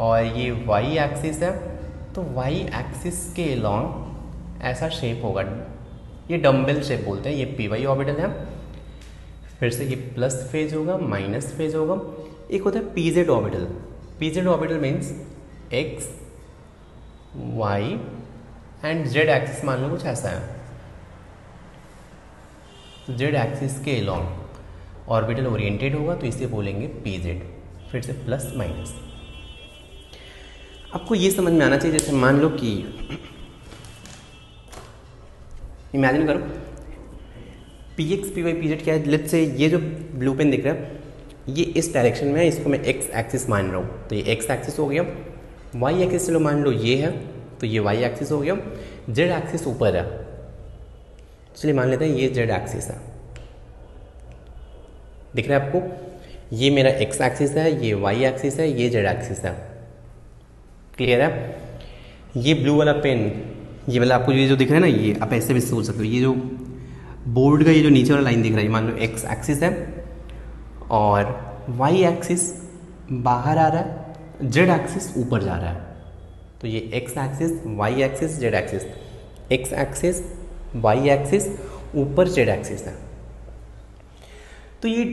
और ये y एक्सिस है, तो y एक्सिस के अलॉन्ग ऐसा शेप होगा, ये डम्बल शेप बोलते हैं, ये py ऑर्बिटल है। फिर से ये प्लस फेज होगा, माइनस फेज होगा। एक होता है pz orbital. pz orbital means x, y and z axis मान लो कुछ ऐसा है, तो z एक्सिस के अलॉन्ग ऑर्बिटल ओरिएंटेड होगा, तो इसे बोलेंगे pz। फिर से प्लस माइनस। आपको ये समझ में आना चाहिए, जैसे मान लो कि इमेजिन करो px, py, pz क्या है। लेट्स से ये जो ब्लू पेन दिख रहा है ये इस डायरेक्शन में है, इसको मैं x एक्सिस मान रहा हूँ, तो ये x एक्सिस हो गया। y एक्सिस चलो मान लो ये है, तो ये y एक्सिस हो गया। z एक्सिस ऊपर है, चलिए मान लेते हैं ये z एक्सिस है। दिख रहा है आपको, ये मेरा x एक्सिस है, ये y एक्सिस है, ये z एक्सिस है। क्लियर है? ये ब्लू वाला पेन, ये वाला आपको ये जो दिख रहा है ना, ये आप ऐसे भी सोच सकते हो, ये जो बोर्ड का ये जो नीचे वाला लाइन दिख रहा है, मान लो x एक्सिस है और y एक्सिस बाहर आ रहा है, z एक्सिस ऊपर जा रहा है। तो ये x axis, y axis, z axis, x axis, y axis, ऊपर z एक्सिस है। तो ये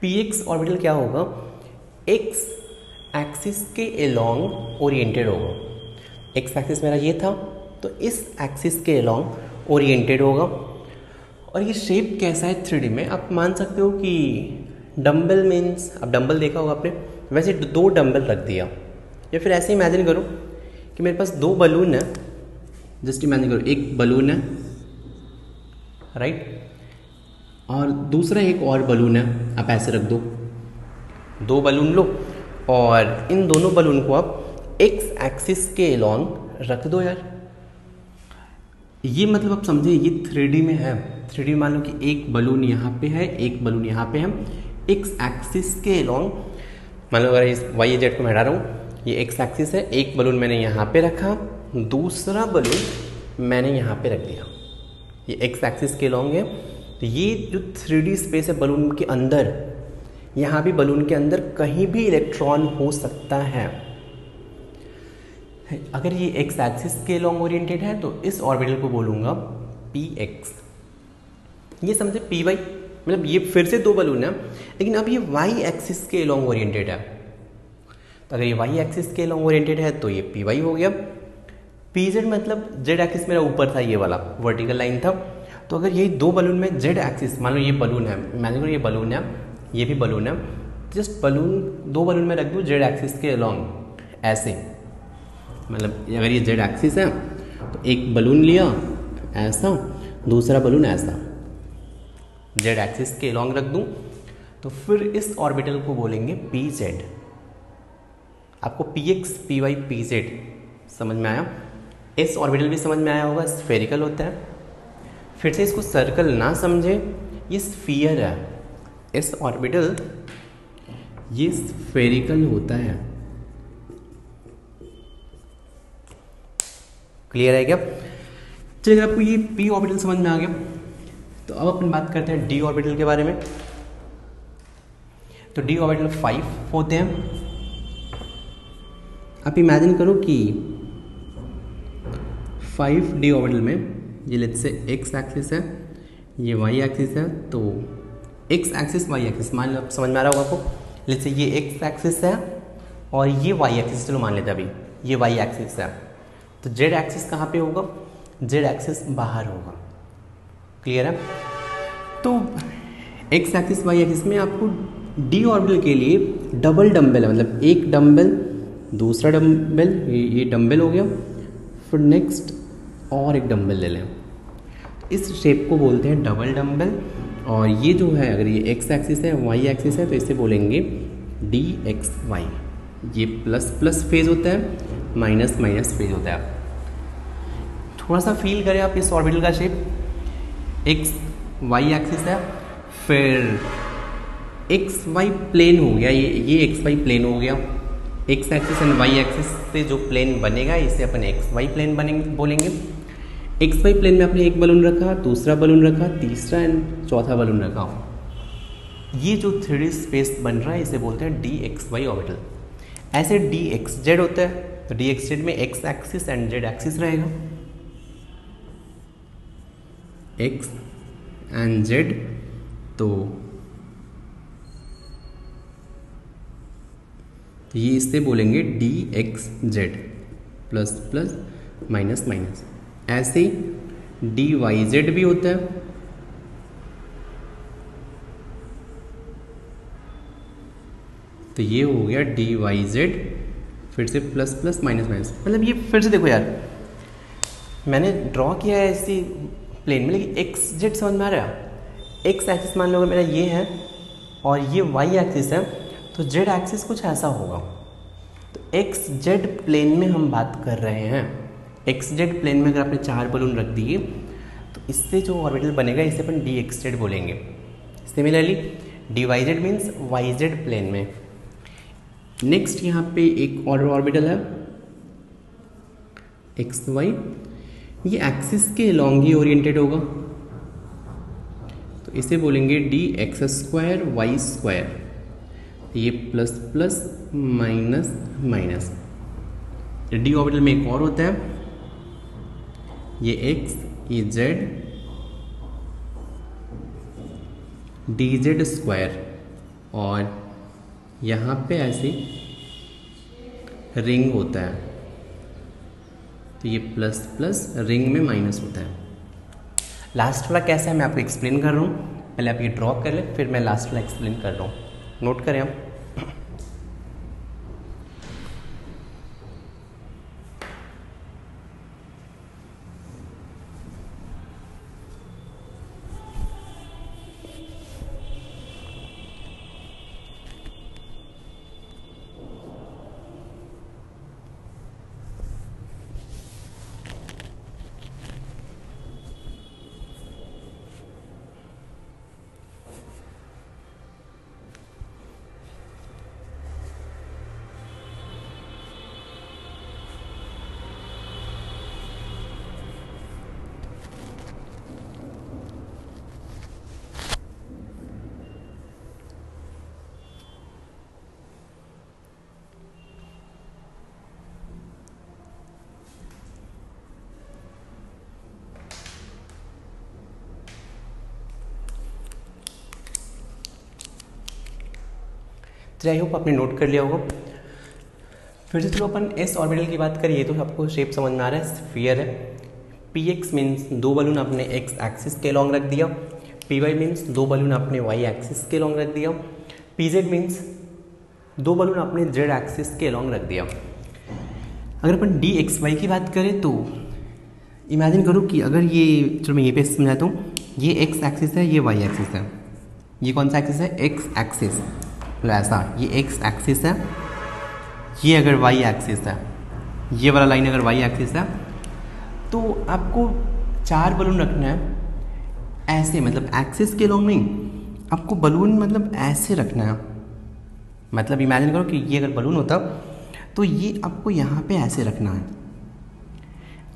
px ऑर्बिटल क्या होगा, x एक्सिस के अलॉन्ग ओरिएंटेड होगा। x एक्सिस मेरा ये था, तो इस एक्सिस के अलॉन्ग ओरिएंटेड होगा। और ये शेप कैसा है 3D में, आप मान सकते हो कि डम्बल मीन्स, अब डम्बल देखा होगा आपने, वैसे 2 डम्बल रख दिया, या फिर ऐसे इमेजिन करो कि मेरे पास 2 बलून है। जस्ट इमेजिन करो, एक बलून है राइट, और दूसरा एक और बलून है, आप ऐसे रख दो। 2 बलून लो और इन दोनों बलून को आप x एक्सिस के अलॉन्ग रख दो यार। ये मतलब आप समझे, ये 3D में है। 3D मान लो कि एक बलून यहाँ पे है, एक बलून यहाँ पे है, x एक्सिस के अलॉन्ग। मान लो अगर इस y z को मैं हटा रहा हूँ, ये x एक्सिस है, एक बलून मैंने यहाँ पे रखा, दूसरा बलून मैंने यहाँ पे रख दिया, ये x एक्सिस के अलॉन्ग है। तो ये जो 3D स्पेस है बलून के अंदर, यहाँ भी बलून के अंदर कहीं भी इलेक्ट्रॉन हो सकता है। अगर ये x एक्सिस के लॉन्ग ओरिएंटेड है तो इस ऑर्बिटल को बोलूँगा px। ये समझे py, मतलब ये फिर से 2 बलून है, लेकिन अब ये y एक्सिस के लॉन्ग ओरिएंटेड है। तो अगर ये y एक्सिस के लॉन्ग ओरिएंटेड है तो ये py हो गया। पी जेड मतलब जेड एक्सिस मेरा ऊपर था, ये वाला वर्टिकल लाइन था। तो अगर यही दो बलून में जेड एक्सिस, मान लो ये बलून है, मान लो ये बलून है, ये भी बलून है, जस्ट बलून दो बलून में रख दूँ जेड एक्सिस के अलॉन्ग ऐसे, मतलब अगर ये जेड एक्सिस है तो एक बलून लिया ऐसा, दूसरा बलून ऐसा, जेड एक्सिस के अलॉन्ग रख दूँ, तो फिर इस ऑर्बिटल को बोलेंगे पी जेड। आपको P X P Y P Z समझ में आया। इस ऑर्बिटल भी समझ में आया होगा, स्फेरिकल होता है। फिर से इसको सर्कल ना समझे, ये स्फीयर है। इस ऑर्बिटल ये स्फेरिकल होता है। क्लियर है क्या? चलिए आपको ये पी ऑर्बिटल समझ में आ गया, तो अब अपन बात करते हैं डी ऑर्बिटल के बारे में। तो डी ऑर्बिटल 5 होते हैं। आप इमेजिन करो कि 5D ऑर्बिटल में ये लेट्स से एक्स एक्सिस है, ये वाई एक्सिस है, तो एक्स एक्सिस वाई एक्सिस मान लो, समझ में आ रहा होगा आपको। लेट्स से ये एक्स एक्सिस है और ये वाई एक्सिस, चलो मान लेते हैं अभी ये वाई एक्सिस है, तो जेड एक्सिस कहाँ पे होगा? जेड एक्सिस बाहर होगा। क्लियर है? तो एक्स एक्सिस वाई एक्सिस में आपको डी ऑर्बिटल के लिए डबल डंबल है, मतलब एक डंबल दूसरा डंबल, ये डंबल हो गया, फिर नेक्स्ट और एक डंबल ले लें, इस शेप को बोलते हैं डबल डंबल। और ये जो है, अगर ये एक्स एक्सिस है वाई एक्सिस है, तो इसे बोलेंगे डी एक्स वाई। ये प्लस प्लस फेज होता है, माइनस माइनस फेज होता है। थोड़ा सा फील करें आप इस ऑर्बिटल का शेप। एक्स वाई एक्सिस है, फिर एक्स वाई प्लेन हो गया, ये एक्स वाई प्लेन हो गया। X axis and Y axis से जो प्लेन बनेगा इसे अपन एक्स वाई प्लेन बनेंगे बोलेंगे। एक्स वाई प्लेन में आपने एक बलून रखा, दूसरा बलून रखा, तीसरा एंड चौथा बलून रखा। ये जो 3D स्पेस बन रहा है इसे बोलते हैं डी एक्स वाई ऑर्बिटल। ऐसे डी एक्स जेड होता है, तो डी एक्स जेड में x axis and Z axis रहेगा, एक्स एंड जेड। तो ये इससे बोलेंगे D X Z, plus plus minus minus. ऐसे ही डी वाई जेड भी होता है, तो ये हो गया डी वाई जेड, फिर से प्लस प्लस माइनस माइनस। मतलब ये फिर से देखो यार, मैंने ड्रॉ किया है इसी प्लेन में, लेकिन एक्स जेड समझ में आ रहा है। एक्स एक्सिस मान लो मेरा ये है और ये वाई एक्सिस है, तो जेड एक्सिस कुछ ऐसा होगा। तो एक्स जेड प्लेन में हम बात कर रहे हैं। एक्स जेड प्लेन में अगर आपने 4 बलून रख दिए, तो इससे जो ऑर्बिटल बनेगा इसे अपन डी एक्स जेड बोलेंगे। Similarly D Y Z means Y Z plane में। नेक्स्ट यहाँ पे एक और ऑर्बिटल है एक्स वाई, ये एक्सिस के लॉन्ग ही ओरिएंटेड होगा, तो इसे बोलेंगे D X square Y square. ये plus plus minus minus. D orbital में एक और होता है, ये एक्स ये जेड, डी जेड स्क्वायर, और यहाँ पे ऐसे रिंग होता है, तो ये प्लस प्लस रिंग में माइनस होता है। लास्ट वाला कैसा है मैं आपको एक्सप्लेन कर रहा हूँ, पहले आप ये ड्रॉ कर लें, फिर मैं लास्ट वाला एक्सप्लेन कर रहा हूँ। नोट करें आप। तो आई होप आपने नोट कर लिया होगा। फिर से चलो अपन एस ऑर्बिटल की बात करिए तो आपको शेप समझ में आ रहा है, स्फीयर है। पी एक्स मीन्स दो बलून आपने एक्स एक्सिस के लॉन्ग रख दिया, पी वाई मीन्स दो बलून आपने वाई एक्सिस के लॉन्ग रख दिया, पी जेड मीन्स दो बलून आपने जेड एक्सिस के लॉन्ग रख दिया। अगर अपन डी एक्स वाई की बात करें तो इमेजिन करो कि अगर ये, चलो मैं ये पे समझाता हूँ, ये एक्स एक्सिस है, ये वाई एक्सिस है, ये कौन सा एक्सिस है, एक्स एक्सिस, तो ऐसा ये एक्स एक्सिस है, ये अगर वाई एक्सिस है, ये वाला लाइन अगर वाई एक्सिस है, तो आपको चार बलून रखना है ऐसे, मतलब एक्सिस के लॉन्ग नहीं, आपको बलून मतलब ऐसे रखना है। मतलब इमेजिन करो कि ये अगर बलून होता तो ये आपको यहाँ पे ऐसे रखना है,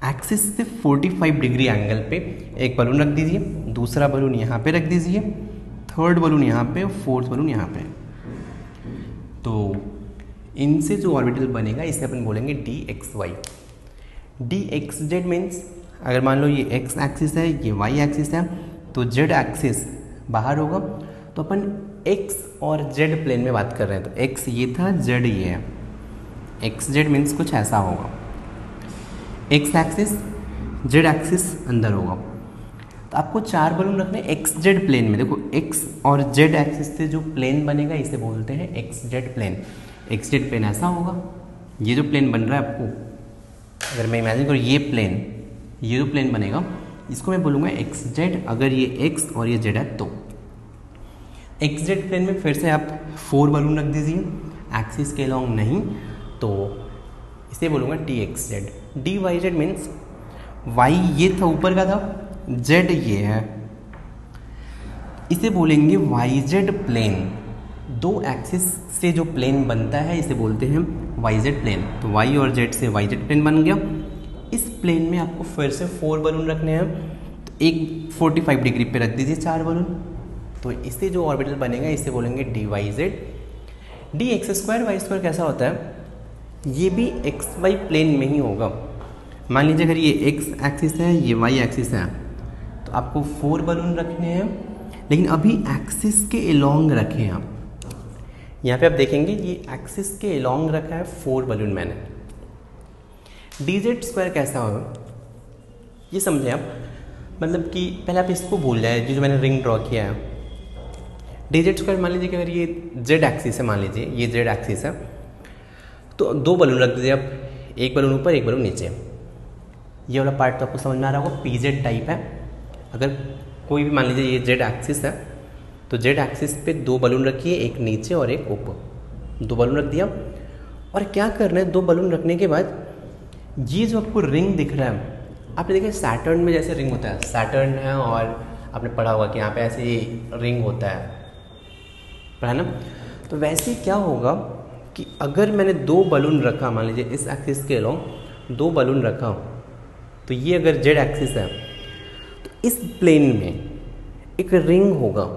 एक्सिस से 45 डिग्री एंगल पे एक बलून रख दीजिए, दूसरा बलून यहाँ पे रख दीजिए, थर्ड बलून यहाँ पे और फोर्थ बलून यहाँ पे। तो इनसे जो ऑर्बिटल बनेगा इसे अपन बोलेंगे D X Y. D X Z means अगर मान लो ये एक्स एक्सिस है, ये वाई एक्सिस है, तो जेड एक्सिस बाहर होगा, तो अपन एक्स और जेड प्लेन में बात कर रहे हैं, तो एक्स ये था, जेड ये है, एक्स जेड मीन्स कुछ ऐसा होगा, एक्स एक्सिस जेड एक्सिस अंदर होगा। तो आपको चार बलून रखने एक्स जेड प्लेन में। देखो एक्स और जेड एक्सिस से जो प्लेन बनेगा इसे बोलते हैं X Z plane. X Z plane ऐसा होगा, ये जो प्लेन बन रहा है आपको, अगर मैं इमेजिन करूँ ये प्लेन, ये जो प्लेन बनेगा इसको मैं बोलूँगा एक्स जेड, अगर ये एक्स और ये जेड है तो। एक्स जेड प्लेन में फिर से आप 4 बलून रख दीजिए, एक्सिस के लॉन्ग नहीं, तो इसे बोलूँगा D X Z. D Y Z means Y ये था ऊपर का था, जेड ये है, इसे बोलेंगे वाई जेड प्लेन। दो एक्सिस से जो प्लेन बनता है इसे बोलते हैं वाई जेड प्लेन। तो वाई और जेड से वाई जेड प्लेन बन गया। इस प्लेन में आपको फिर से 4 बलून रखने हैं, तो एक 45 डिग्री पे रख दीजिए 4 बलून, तो इससे जो ऑर्बिटल बनेगा इसे बोलेंगे D Y Z. D X square Y square कैसा होता है, ये भी एक्स वाई प्लेन में ही होगा। मान लीजिए अगर ये एक्स एक्सिस है, ये वाई एक्सिस है, तो आपको 4 बलून रखने हैं, लेकिन अभी एक्सिस के एलोंग रखे हैं आप। यहाँ पे आप देखेंगे ये एक्सिस के एलोंग रखा है 4 बलून मैंने। डी जेड स्क्वायर कैसा होगा ये समझे आप, मतलब कि पहले आप इसको भूल जाए जो मैंने रिंग ड्रॉ किया है। डी जेड स्क्वायर मान लीजिए कि अगर ये जेड एक्सिस है, मान लीजिए ये जेड एक्सिस है, तो 2 बलून रख दीजिए आप, एक बलून ऊपर एक बलून नीचे। ये वाला पार्ट तो आपको समझ में आ रहा होगा, पी जेड टाइप है। अगर कोई भी मान लीजिए ये जेड एक्सिस है, तो जेड एक्सिस पे 2 बलून रखिए, एक नीचे और एक ऊपर। 2 बलून रख दिया, और क्या करना है 2 बलून रखने के बाद ये जो आपको रिंग दिख रहा है, आपने देखा सैटर्न में जैसे रिंग होता है, सैटर्न है और आपने पढ़ा होगा कि यहाँ पे ऐसे रिंग होता है, पढ़ा ना। तो वैसे क्या होगा कि अगर मैंने 2 बलून रखा, मान लीजिए इस एक्सिस के अलोंग 2 बलून रखा, तो ये अगर जेड एक्सिस है, तो इस प्लेन में एक रिंग होगा,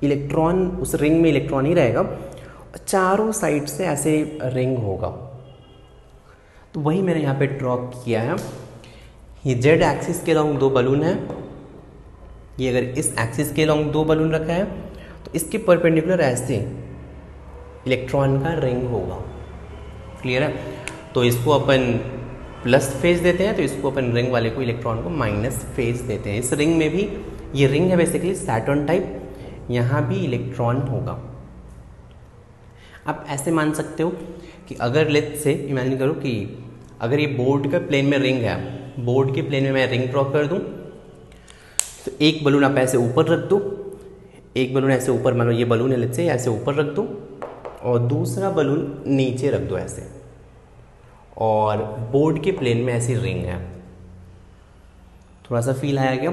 इलेक्ट्रॉन, उस रिंग में इलेक्ट्रॉन ही रहेगा, चारों साइड से ऐसे रिंग होगा। तो वही मैंने यहाँ पे ड्रॉ किया है। ये जेड एक्सिस के अलोंग 2 बलून है, ये अगर इस एक्सिस के अलोंग 2 बलून रखा है, तो इसके परपेंडिकुलर ऐसे इलेक्ट्रॉन का रिंग होगा। क्लियर है। तो इसको अपन प्लस फेज देते हैं, तो इसको अपन रिंग वाले को, इलेक्ट्रॉन को माइनस फेज देते हैं। इस रिंग में भी, ये रिंग है बेसिकली सैटर्न टाइप, यहाँ भी इलेक्ट्रॉन होगा। आप ऐसे मान सकते हो कि अगर लेट्स से इमेजिन करो कि अगर ये बोर्ड का प्लेन में रिंग है, बोर्ड के प्लेन में मैं रिंग ड्रॉ कर दूं, तो एक बलून आप ऐसे ऊपर रख दो, एक बलून ऐसे ऊपर, मान लो ये बलून है लेट्स से, ऐसे ऊपर रख दो, और दूसरा बलून नीचे रख दो ऐसे, और बोर्ड के प्लेन में ऐसी रिंग है। थोड़ा सा फील आया क्या?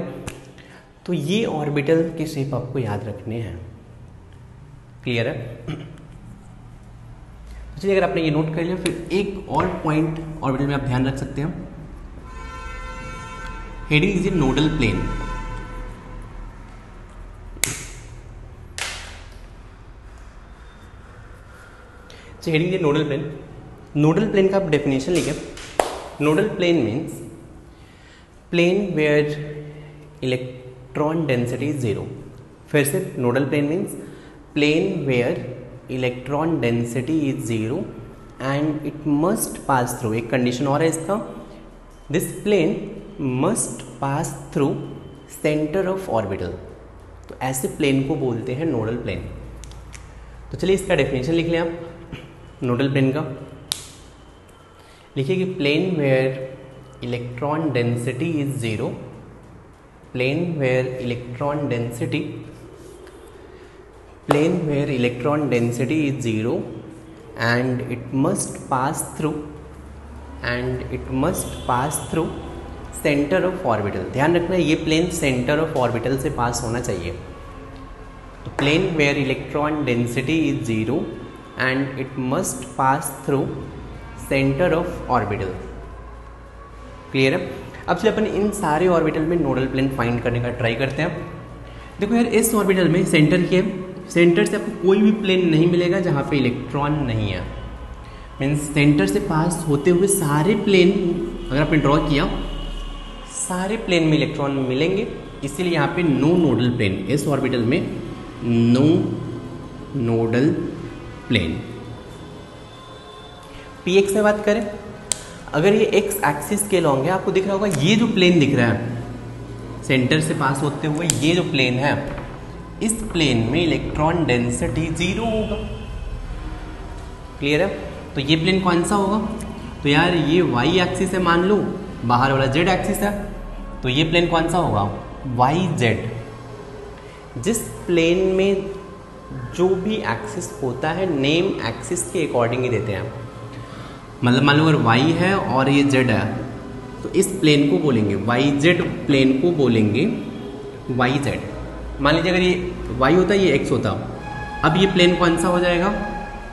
तो ये ऑर्बिटल के शेप आपको याद रखने हैं। क्लियर है। चलिए, अगर आपने ये नोट कर लिया, फिर एक और पॉइंट ऑर्बिटल में आप ध्यान रख सकते हैं। Heading is a nodal plane. Heading is nodal plane. Nodal plane का आप डेफिनेशन लिखे। Nodal plane means plane where electron density is 0। फिर से, nodal plane means plane where electron density is 0 and it must pass through, एक condition और है इसका, this plane must pass through centre of orbital. तो ऐसे plane को बोलते हैं नोडल प्लेन। तो चलिए इसका डेफिनेशन लिख लें आप नोडल प्लेन का। लिखिए कि plane where electron density is zero, plane where electron density is zero and it must pass through centre of orbital. ध्यान रखना ये प्लेन सेंटर ऑफ ऑर्बिटल से पास होना चाहिए। तो plane where electron density is zero and it must pass through centre of orbital. Clear है? अब चलिए अपन इन सारे ऑर्बिटल में नोडल प्लेन फाइंड करने का ट्राई करते हैं। देखो यार, इस ऑर्बिटल में सेंटर के सेंटर से आपको कोई भी प्लेन नहीं मिलेगा जहाँ पे इलेक्ट्रॉन नहीं है। मीन्स सेंटर से पास होते हुए सारे प्लेन अगर आपने ड्रॉ किया, सारे प्लेन में इलेक्ट्रॉन मिलेंगे, इसीलिए यहाँ पे नो नोडल प्लेन। इस ऑर्बिटल में नो नोडल प्लेन। px में बात करें, अगर ये x एक्सिस के लॉन्ग है, आपको दिख रहा होगा ये जो प्लेन दिख रहा है सेंटर से पास होते हुए, ये जो प्लेन है, इस प्लेन में इलेक्ट्रॉन डेंसिटी जीरो होगा। क्लियर है? तो ये प्लेन कौन सा होगा? तो यार ये y एक्सिस है, मान लो बाहर वाला z एक्सिस है, तो ये प्लेन कौन सा होगा? yz। जिस प्लेन में जो भी एक्सिस होता है नेम एक्सिस के अकॉर्डिंग ही देते हैं। मतलब मान लो अगर y है और ये z है, तो इस प्लेन को बोलेंगे yz, प्लेन को बोलेंगे yz। मान लीजिए अगर ये y होता ये x होता, अब ये प्लेन कौन सा हो जाएगा?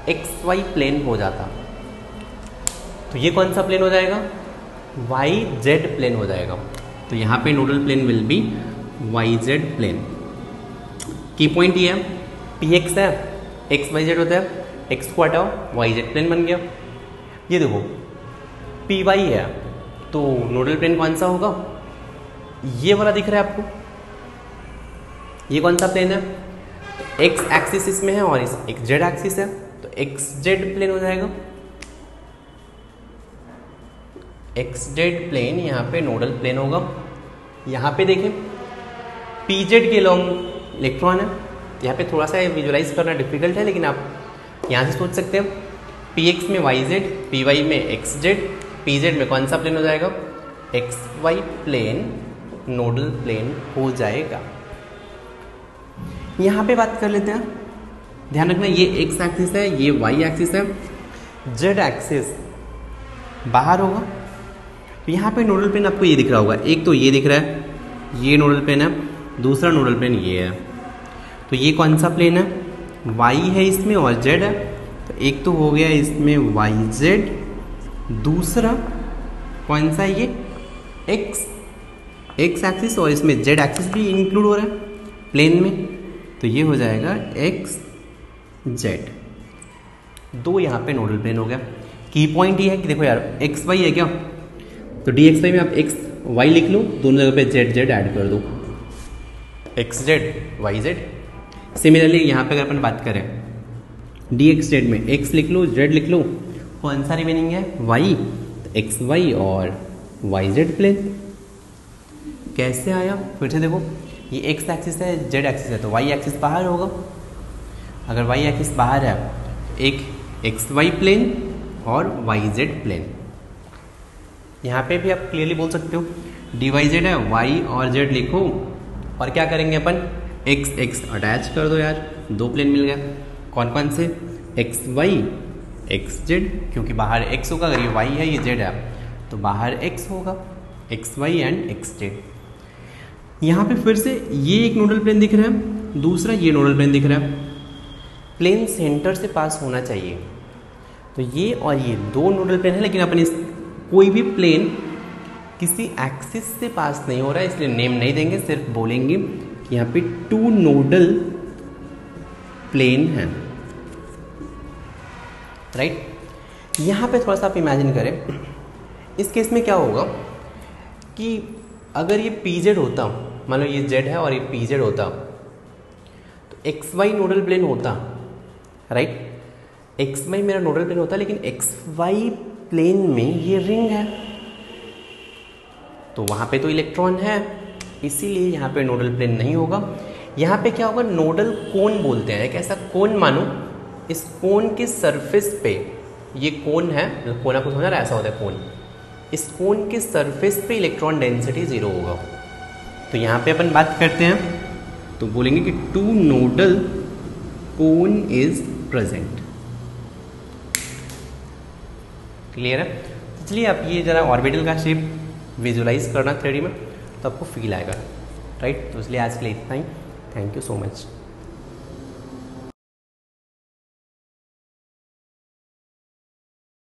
xy प्लेन हो जाता। तो ये कौन सा प्लेन हो जाएगा? yz प्लेन हो जाएगा। तो यहाँ पे nodal plane will be yz plane. Key point ये है, px है, x y z होता है, x को हटाओ yz प्लेन बन गया। ये देखो py है, तो नोडल प्लेन कौन सा होगा? ये वाला दिख रहा है आपको, ये कौन सा प्लेन है? x एक्सिस इसमें है और एक z एक्सिस है, तो xz प्लेन हो जाएगा। xz प्लेन यहाँ पे नोडल प्लेन होगा। यहाँ पे देखें pz के लॉन्ग इलेक्ट्रॉन है, यहाँ पे थोड़ा सा विजुलाइज करना डिफिकल्ट है, लेकिन आप यहाँ से सोच सकते हैं px में yz, py में xz, pz में कौन सा प्लेन हो जाएगा? xy प्लेन नोडल प्लेन हो जाएगा। यहाँ पे बात कर लेते हैं, ध्यान रखना ये x एक्सिस है, ये y एक्सिस है, z एक्सिस बाहर होगा। तो यहाँ पे नोडल प्लेन आपको ये दिख रहा होगा, एक तो ये दिख रहा है, ये नोडल प्लेन है, दूसरा नोडल प्लेन ये है। तो ये कौन सा प्लेन है? y है इसमें और z है, तो एक तो हो गया इसमें yz, दूसरा कौन सा है? ये x एक्सिस और इसमें z एक्सिस भी इंक्लूड हो रहा है प्लेन में, तो ये हो जाएगा xz। दो यहाँ पे नोडल प्लेन हो गया। की पॉइंट ये है कि देखो यार xy है क्या, तो dxy में आप xy लिख लो, दोनों जगह पे z ऐड कर दो, xz yz। सिमिलरली यहाँ पे अगर अपन बात करें dxz में x लिख लो, z लिख लो, कौन सा रिमेनिंग है? y, तो xy और yz प्लेन। कैसे आया? फिर से देखो ये x एक्सिस है, z एक्सिस है, तो y एक्सिस बाहर होगा। अगर y एक्सिस बाहर है, एक xy प्लेन और yz प्लेन। यहाँ पे भी आप क्लियरली बोल सकते हो dyz है, y और z लिखो, और क्या करेंगे अपन? x अटैच कर दो यार, दो प्लेन मिल गया। कौन कौन से? xy xz, क्योंकि बाहर x होगा, अगर ये y है ये z है तो बाहर x होगा, xy एंड xz। यहाँ पे फिर से ये एक नोडल प्लेन दिख रहा है, दूसरा ये नोडल प्लेन दिख रहा है। प्लेन सेंटर से पास होना चाहिए, तो ये और ये दो नोडल प्लेन है, लेकिन अपन इस कोई भी प्लेन किसी एक्सिस से पास नहीं हो रहा है, इसलिए नेम नहीं देंगे, सिर्फ बोलेंगे कि यहाँ पे टू नोडल प्लेन है। राइट? यहाँ पे थोड़ा सा आप इमेजिन करें, इस केस में क्या होगा कि अगर ये pz होता, मान लो ये z है और ये pz होता, तो xy नोडल प्लेन होता, राइट? एक्स वाई मेरा नोडल प्लेन होता है, लेकिन एक्स वाई प्लेन में ये रिंग है, तो वहाँ पे तो इलेक्ट्रॉन है, इसीलिए यहाँ पे नोडल प्लेन नहीं होगा। यहाँ पे क्या होगा, नोडल कोन बोलते हैं। एक ऐसा कोन मानो, इस कोन के सरफेस पे, ये कोन है, कोन आपको समझ रहा है, ऐसा होता है कोन, इस कोन के सरफेस पे इलेक्ट्रॉन डेंसिटी 0 होगा। तो यहाँ पे अपन बात करते हैं तो बोलेंगे कि 2 nodal cone is present. Clear है? चलिए आप ये जरा ऑर्बिटल का शेप विजुलाइज करना थ्योरी में, तो आपको फील आएगा, राइट। तो इसलिए आज के लिए इतना ही। Thank you so much.